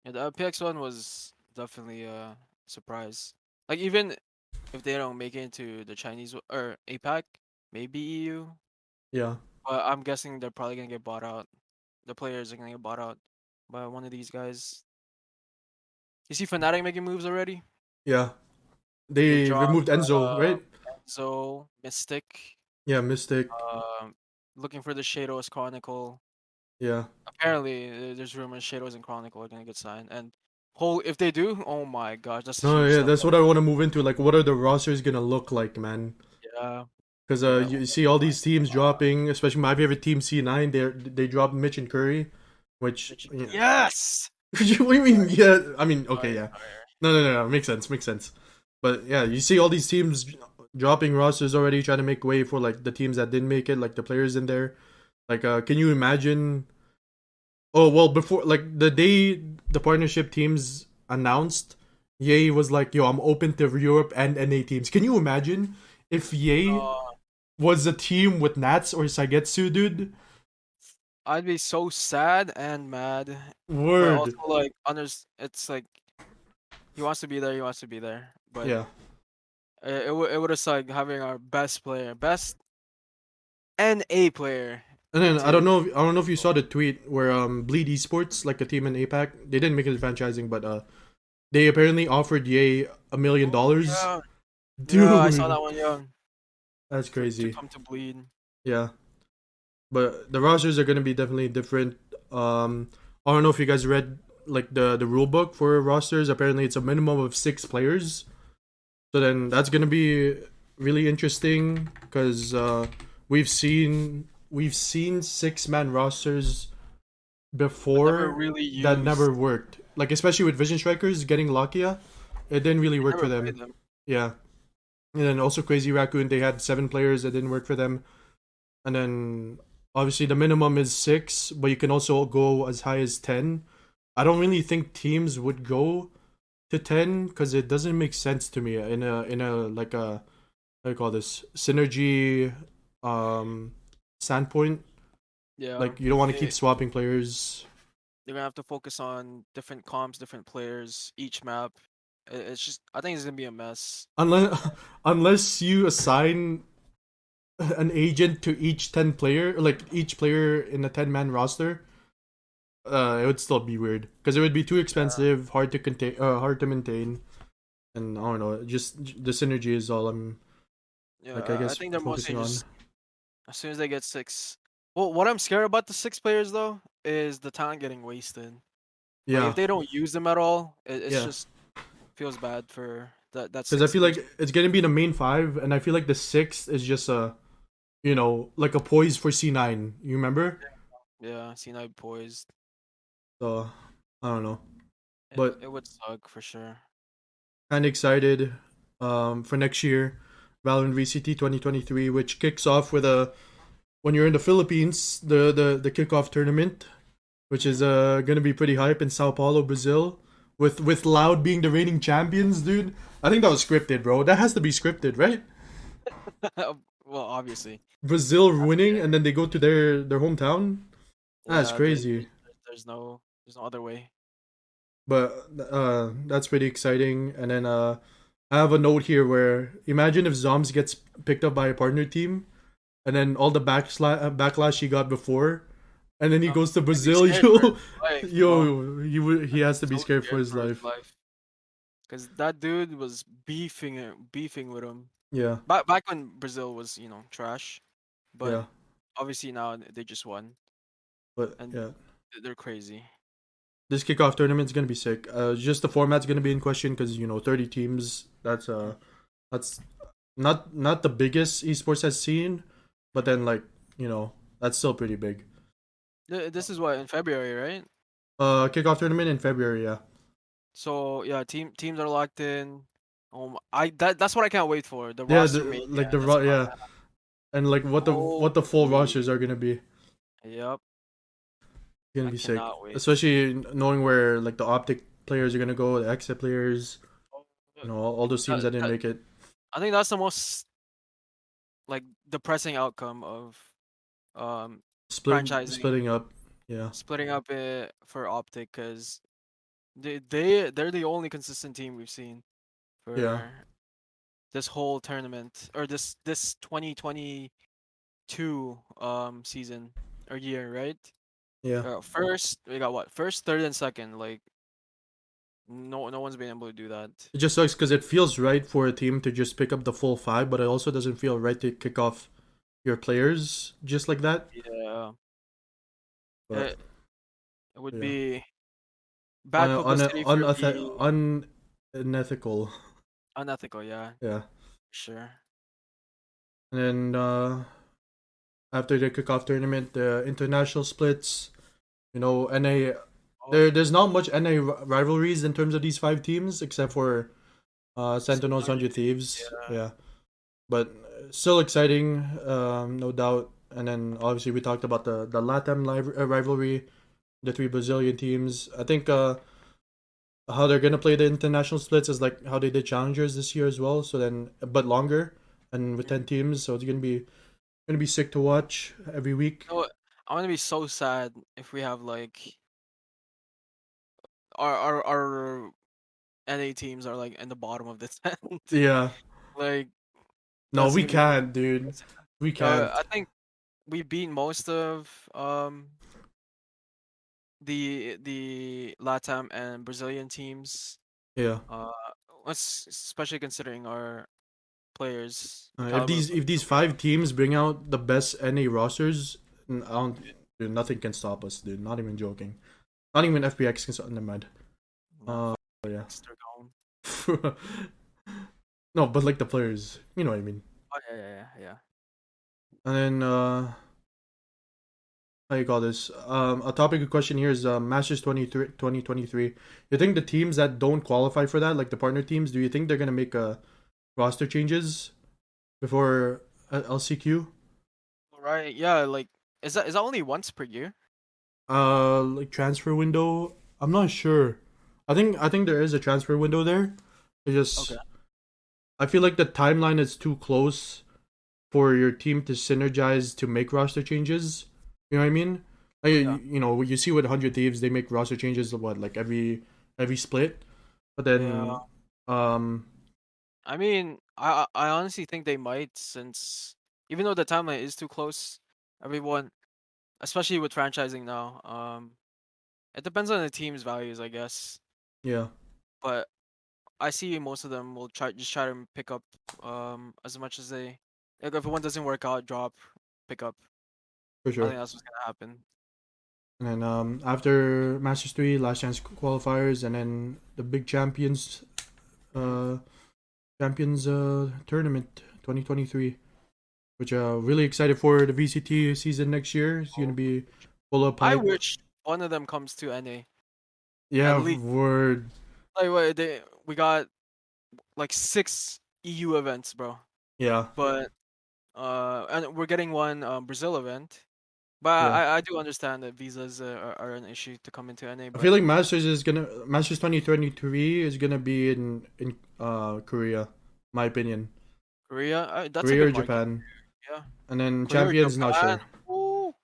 yeah, the FPX one was definitely a surprise. Like even if they don't make it into the or APAC, maybe EU. Yeah, But I'm guessing they're probably gonna get bought out. The players are gonna get bought out by one of these guys. You see Fnatic making moves already? yeah. They They dropped removed Enzo, right? Enzo, Mystic, Yeah, Mystic. um, looking for the Shadows Chronicle. Yeah. Apparently, there's rumors Shadows and Chronicle are gonna get signed, and whole if they do, oh my gosh, that's a No, huge yeah, step that's up. what I want to move into. Like, what are the rosters gonna look like, man? Yeah, Because yeah. you see all these teams dropping, especially my favorite team C9. They dropped Mitch and Curry, which Yes. what do you mean? Yeah, I mean, okay, Fire, yeah. fire. No, makes sense. But yeah, you see all these teams dropping rosters already, trying to make way for like the teams that didn't make it, like the players in there. Like, can you imagine? Oh well, before like the day the partnership teams announced, Ye was like, "Yo, I'm open to Europe and NA teams." Can you imagine if Ye Uh, was a team with Nats or Sagetsu, dude? I'd be so sad and mad, but also Word. like it's like he wants to be there, he wants to be there. But Yeah. it would have sucked having our best player, best NA player And then to I don't know if you saw the tweet where Bleed Esports, like a team in APAC, they didn't make it franchising, but they apparently offered Ye Oh $1 million. yeah. Yeah, I saw Dude, that one, yeah. that's To crazy. come to bleed. Yeah. But the rosters are gonna be definitely different. I don't know if you guys read like the rule book for rosters. Apparently, it's a minimum of 6 players. So then that's gonna be really interesting because we've seen 6-man rosters But never before really that used. never worked. Like especially with Vision Strikers getting Lakia, it didn't really I work for never played them. them. Yeah, and then also Crazy Raccoon, they had 7 players that didn't work for them. And then obviously the minimum is 6, but you can also go as high as 10. I don't really think teams would go to 10 because it doesn't make sense to me in a like a, how do you call this, synergy standpoint. Yeah, Like you don't want to keep they swapping players they're gonna have to focus on different comps, different players, each map. It's just I think it's gonna be a mess. unless unless you assign an agent to each 10 player, like each player in a 10-man roster. It would still be weird because it would be too expensive, hard to contain, hard to maintain, and I don't know. Just the synergy is all I'm, Yeah, like, I I guess, think they're mostly focusing on. just as soon as they get six. Well, what I'm scared about the six players though is the talent getting wasted. Like if Yeah, they don't use them at all, it's yeah. just feels bad for that Because I six feel like person. it's gonna be the main five, and I feel like the sixth is just like a poise for C9. You remember? Yeah, C9 poised. So I don't know, It, but it would suck for sure. kind of excited for next year, Valorant VCT 2023, which kicks off with a when you're in the Philippines, the kickoff tournament, which is Hmm. gonna be pretty hype in Sao Paulo, Brazil, with Loud being the reigning champions, dude. I think that was scripted, bro. That has to be scripted, right? Well, obviously. Brazil Has to winning be. and then they go to their hometown. That's Yeah, crazy. there's no other way. But that's pretty exciting. And then I have a note here where imagine if Zoms gets picked up by a partner team, and then all the backlash he got before, and then he goes to He's gonna be Brazil. scared for his Yo, life, he has to be So scared for scared his for his life. life. Because that dude was beefing with him. Yeah, Back when Brazil was, trash. But yeah. obviously now they just won. But And yeah, they're crazy. this kickoff tournament's gonna be sick. Just the format's gonna be in question because 30 teams. That's not the biggest esports has seen, but then like that's still pretty big. This is what, in February, right? Kickoff tournament in February. Yeah, So yeah, teams are locked in. That's what I can't wait for. The yeah. roster mania Like the that's about yeah, to happen. and like what the full Holy. rosters are gonna be. Yep. Gonna I be sick, cannot wait. especially knowing where like the optic players are gonna go, the exit players. Oh, All those teams that- that didn't that- make it. I think that's the most like depressing outcome of franchising Splitting up. Yeah, splitting up it for Optic because they're the only consistent team we've seen yeah, for this whole tournament or this 2022 season or year, right? yeah. First we got what? First, third, and second. Like no one's been able to do that. It just sucks because it feels right for a team to just pick up the full five, but it also doesn't feel right to kick off your players just like that. Yeah, But it, it would yeah, be bad publicity for the unethical. unethical. Yeah, Yeah, sure. and then after the kickoff tournament, the international splits. NA. Oh, There's not much NA rivalries in terms of these five teams except for Sentinels, 100 Thieves. yeah. Yeah, but still exciting, no doubt. And then obviously we talked about the LATAM rivalry, the three Brazilian teams. I think how they're gonna play the international splits is like how they did challengers this year as well. So then, but longer and with 10 Mhm. teams, so it's gonna be sick to watch every week. You know what? I'm gonna be so sad if we have like our NA teams are like in the bottom of the tent. Yeah, Like no, that's we gonna be can't, dude. We I can't. think we beat most of the LATAM and Brazilian teams. Yeah. Uh especially considering our players, the If caliber of these players if these that we have. five teams bring out the best NA rosters, I don't, dude, nothing can stop us, dude. Not even joking. Not even FPX can stop them, mad. No, fuck, Yeah. they're gone. No, but like the players, you know what I mean. Oh yeah. And then how you call this? A topic of question here is Masters 2023. You think the teams that don't qualify for that, like the partner teams, do you think they're gonna make roster changes before LCQ? Right, yeah, like is that only once per year? Like transfer window. I'm not sure. I think there is a transfer window there. It Okay. just I feel like the timeline is too close for your team to synergize to make roster changes. You know what I mean? Like, Yeah. you see with 100 Thieves, they make roster changes what like every split, but Yeah. then um I mean, I honestly think they might, since even though the timeline is too close, everyone, especially with franchising now, it depends on the team's values, I guess. yeah, But I see most of them will try to pick up as much as they, like, if one doesn't work out, drop, pick up. for I sure. think that's what's gonna happen. And then after Masters 3, last chance qualifiers, and then the big Hmm. uh champions tournament 2023, which really excited for the VCT season next year. It's gonna Oh, be full of I hype. wish one of them comes to NA at Yeah, least. word. Like what we got like 6 EU events, bro. Yeah, But and we're getting one Brazil event. But yeah. I do understand that visas are an issue to come into NA. I feel But like Masters 2023 is gonna be in Korea, my opinion. Korea, that's a Korea good or market. Japan, Yeah, and then Korea or champions not Japan. sure. Ooh.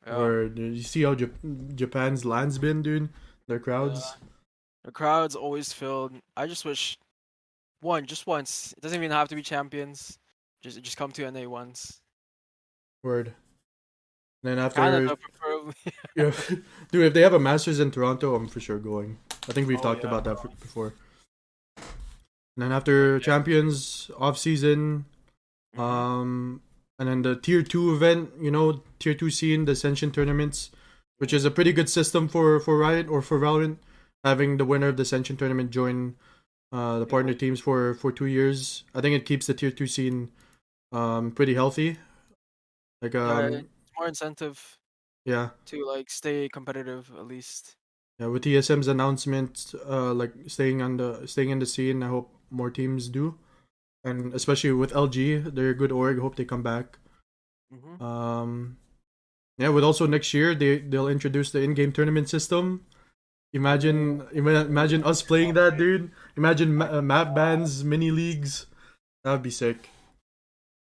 Yeah, Where you see how Japan's land's been, dude. Their yeah. crowds. The crowd's always filled. I just wish just once. It doesn't even have to be champions. Just come to NA once. Word. Then after, Canada preferably. yeah, dude, if they have a Masters in Toronto, I'm for sure going. I think we've Oh talked yeah, about that bro. before. And then But after yeah. champions off season, Mhm. um, and then the tier two event, tier two scene, the Ascension tournaments, which is a pretty good system for Riot or for Valorant, having the winner of the Ascension tournament join the partner Yo, teams for 2 years. I think it keeps the tier two scene pretty healthy. Like yeah, it's more incentive yeah, to like stay competitive at least. yeah. With TSM's announcement, like staying in the scene, I hope more teams do, and especially with LG, they're a good org. Hope they come back. Mhm. Um, yeah, with also next year they'll introduce the in-game tournament system. Ooh. Imagine us playing Can't that, wait. dude. Imagine I map cannot. bans, mini leagues. That would be sick.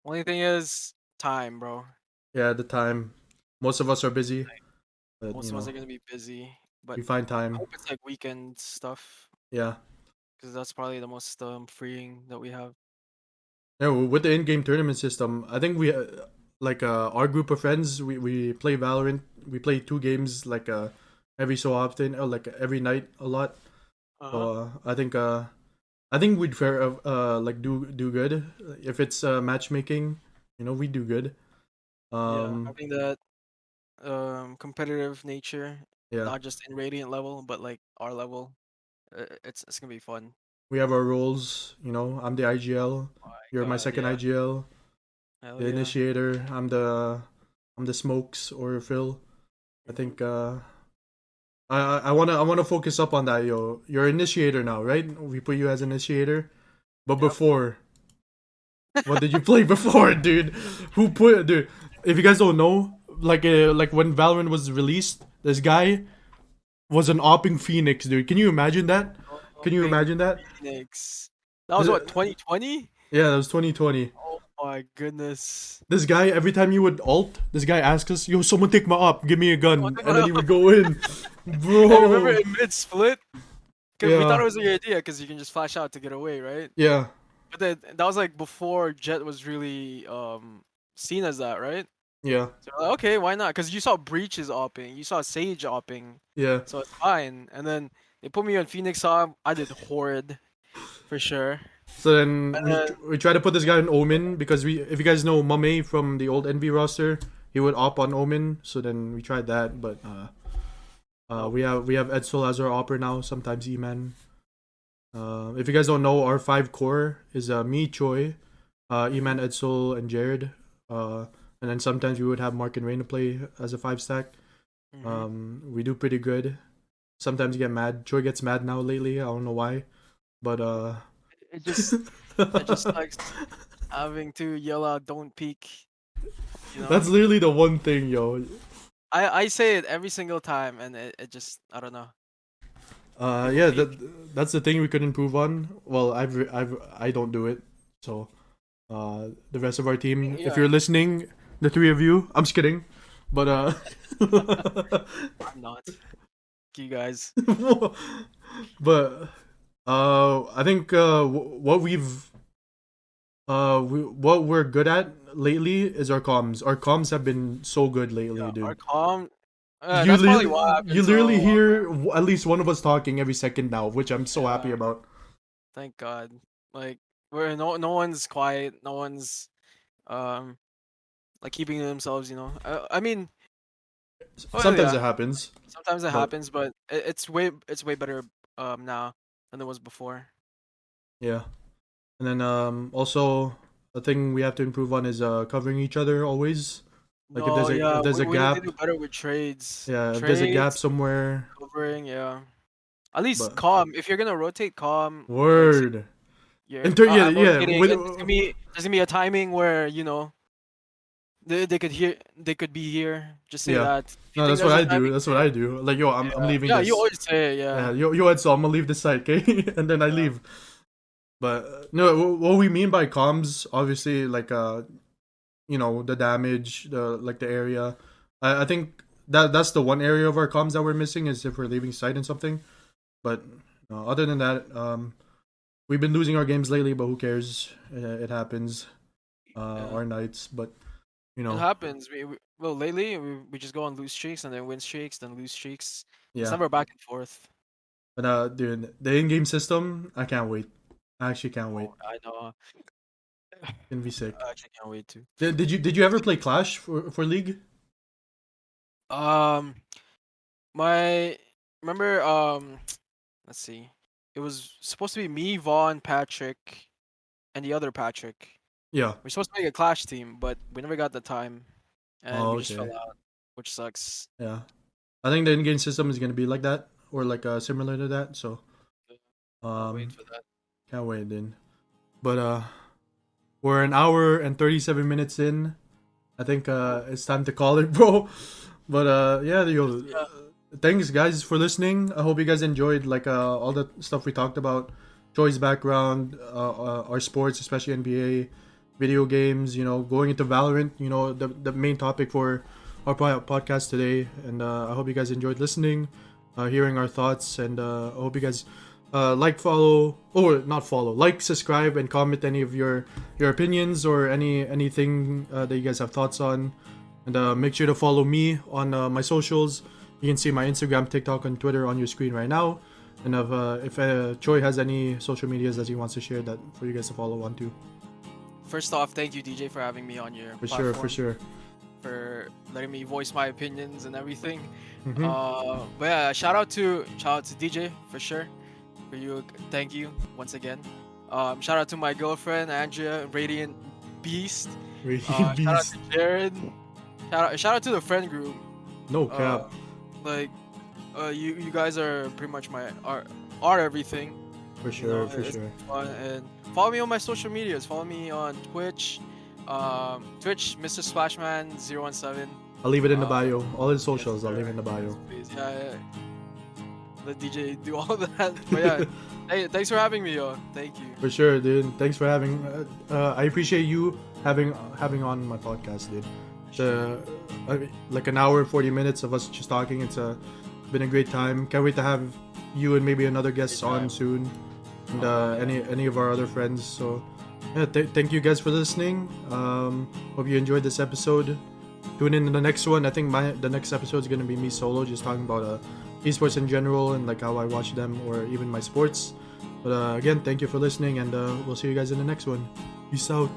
Only thing is time, bro. Yeah, at the time, most of us are busy, but Most of us are gonna be busy, but we find I time. hope it's like weekend stuff Yeah, because that's probably the most freeing that we have. yeah. With the in-game tournament system, I think we like our group of friends. We play Valorant. We play 2 games like every so often, or like every night a lot. Uh huh. So I think we'd fair like do good if it's matchmaking. We do good. Yeah, Um, having that competitive nature, yeah, not just in Radiant level, but like our level. It's gonna be fun. we have our roles. I'm the IGL. My You're my God, second yeah, IGL. hell The yeah. initiator. I'm the smokes or Phil. I Hmm. think I wanna focus up on that, yo. You're initiator now, right? We put you as initiator. But Yep. before, what did you play before, dude? Dude? If you guys don't know, like when Valorant was released, this guy was an opping Phoenix, dude. Can you imagine that? Oh, Can you Pink imagine that? Phoenix. That was This, what, 2020? yeah, that was 2020. Oh my goodness. This guy, every time you would ult, this guy asks us, "Yo, someone take my op, give me a Oh, gun," and then he no. would go in, And remember bro. in mid split, cause we thought it Yeah, was a good idea, cause you can just flash out to get away, right? yeah, But then that was like before Jet was really seen as that, right? yeah, So we're like, okay, why not? Cause you saw Breaches opping, you saw Sage opping, yeah. so it's fine. And then they put me on Phoenix op. I did Horrid for sure. So then And we then we try to put this guy in Omen because if you guys know Mame from the old Envy roster, he would op on Omen. So then we tried that, but nope. we have Edsel as our opper now. Sometimes E-Man. If you guys don't know, our 5 core is me, Choi, Hmm. E-Man, Edsel, and Jared. And then sometimes we would have Mark and Rain to play as a 5 stack. Hmm. We do pretty good. Sometimes you get mad. Choi gets mad now lately. I don't know why, but It just it just sucks having to yell out "Don't peek." You know, that's literally the one thing, yo. I say it every single time, and it just I don't know. Yeah, that's the thing we could improve on. Well, I don't do it, so the rest of our team, if you're Yeah, listening, the three of you, I'm just kidding, but I'm not. You guys. but I think what what we're good at lately is our comms. Our comms have been so good lately, Yeah, our dude. calm. That's probably what You happened. literally So hear at least one of us talking every second now, which I'm so happy yeah, about. thank God. Like where no one's quiet, no one's um like keeping to themselves. I mean, well, Sometimes yeah, it happens, sometimes it but happens, but it's way better now than it was before. yeah. And then also a thing we have to improve on is covering each other always. Like No, yeah, if there's a we need to gap, do better with trades. yeah, if there's a gap Trades, somewhere, covering, yeah. At least but calm. If you're gonna rotate calm, like say word. you're Yeah, I'm yeah, rotating, with and there's gonna be a timing where they could be here. Just say yeah. that. If you No, think that's what there's a I do. timing, That's what say I it. do. Like yo, I'm Yeah, leaving yeah. You this. always say it, yeah, Yeah, yo, so I'm gonna leave this site, okay? And then I yeah, leave. But no, what we mean by comms, obviously, like the damage, the area. I think that's the one area of our comms that we're missing is if we're leaving site and something. But other than that, we've been losing our games lately, but who cares? It happens. yeah. Our nights, but you It know, happens. Well, lately we just go on lose streaks and then win streaks, then lose streaks. It's yeah. never back and forth. But dude, the in-game system, I can't wait. I actually can't wait. Oh, I know. It's gonna be sick. I actually can't wait to. Did you ever play Clash for League? Um, my remember let's see. It was supposed to be me, Vaughn, Patrick, and the other Patrick. Yeah. We're supposed to make a clash team, but we never got the time, and Oh, we just okay. fell out, which sucks. Yeah. I think the in-game system is gonna be like that or like similar to that. So Can't wait um, for that. can't wait then. But we're an hour and 37 minutes in. I think Oh, it's time to call it, bro. But yeah, yeah, thanks guys for listening. I hope you guys enjoyed like all the stuff we talked about, Joy's background, our sports, especially NBA, video games. Going into Valorant. The main topic for our podcast today. And I hope you guys enjoyed listening, hearing our thoughts, and I hope you guys follow, or not follow, subscribe, and comment any of your opinions or anything that you guys have thoughts on. And make sure to follow me on my socials. You can see my Instagram, TikTok, and Twitter on your screen right now. And if Choi has any social medias that he wants to share that for you guys to follow on too. First off, thank you, DJ, for having me on your For sure, for platform, sure. for letting me voice my opinions and everything. Mm-hmm. But yeah, shout out to DJ for sure. For you, thank you once again. Shout out to my girlfriend Andrea, Radiant Beast. Radiant Shout out Beast. to Jared. Shout out to the friend group. No Uh, cap. like, you guys are pretty much my are everything. For sure, for It's sure. fun. And follow me on my social medias. Follow me on Twitch, Mr. Splashman017. I'll leave it in the Uh, bio. All his yes, socials, I'll leave sir. in the bio. Please, yeah. Let DJ do all that. But yeah, hey, thanks for having me, yo. Thank you. For sure, dude. Thanks for having. I appreciate you having on my podcast, dude. Like an hour and 40 minutes of us just talking. It's been a great time. Can't wait to have you and maybe another guest on soon, and any of our other friends. So yeah, thank you guys for listening. Hope you enjoyed this episode. Tune in to the next one. I think the next episode is gonna be me solo, just talking about esports in general and like how I watch them or even my sports. But again, thank you for listening, and we'll see you guys in the next one. Peace out.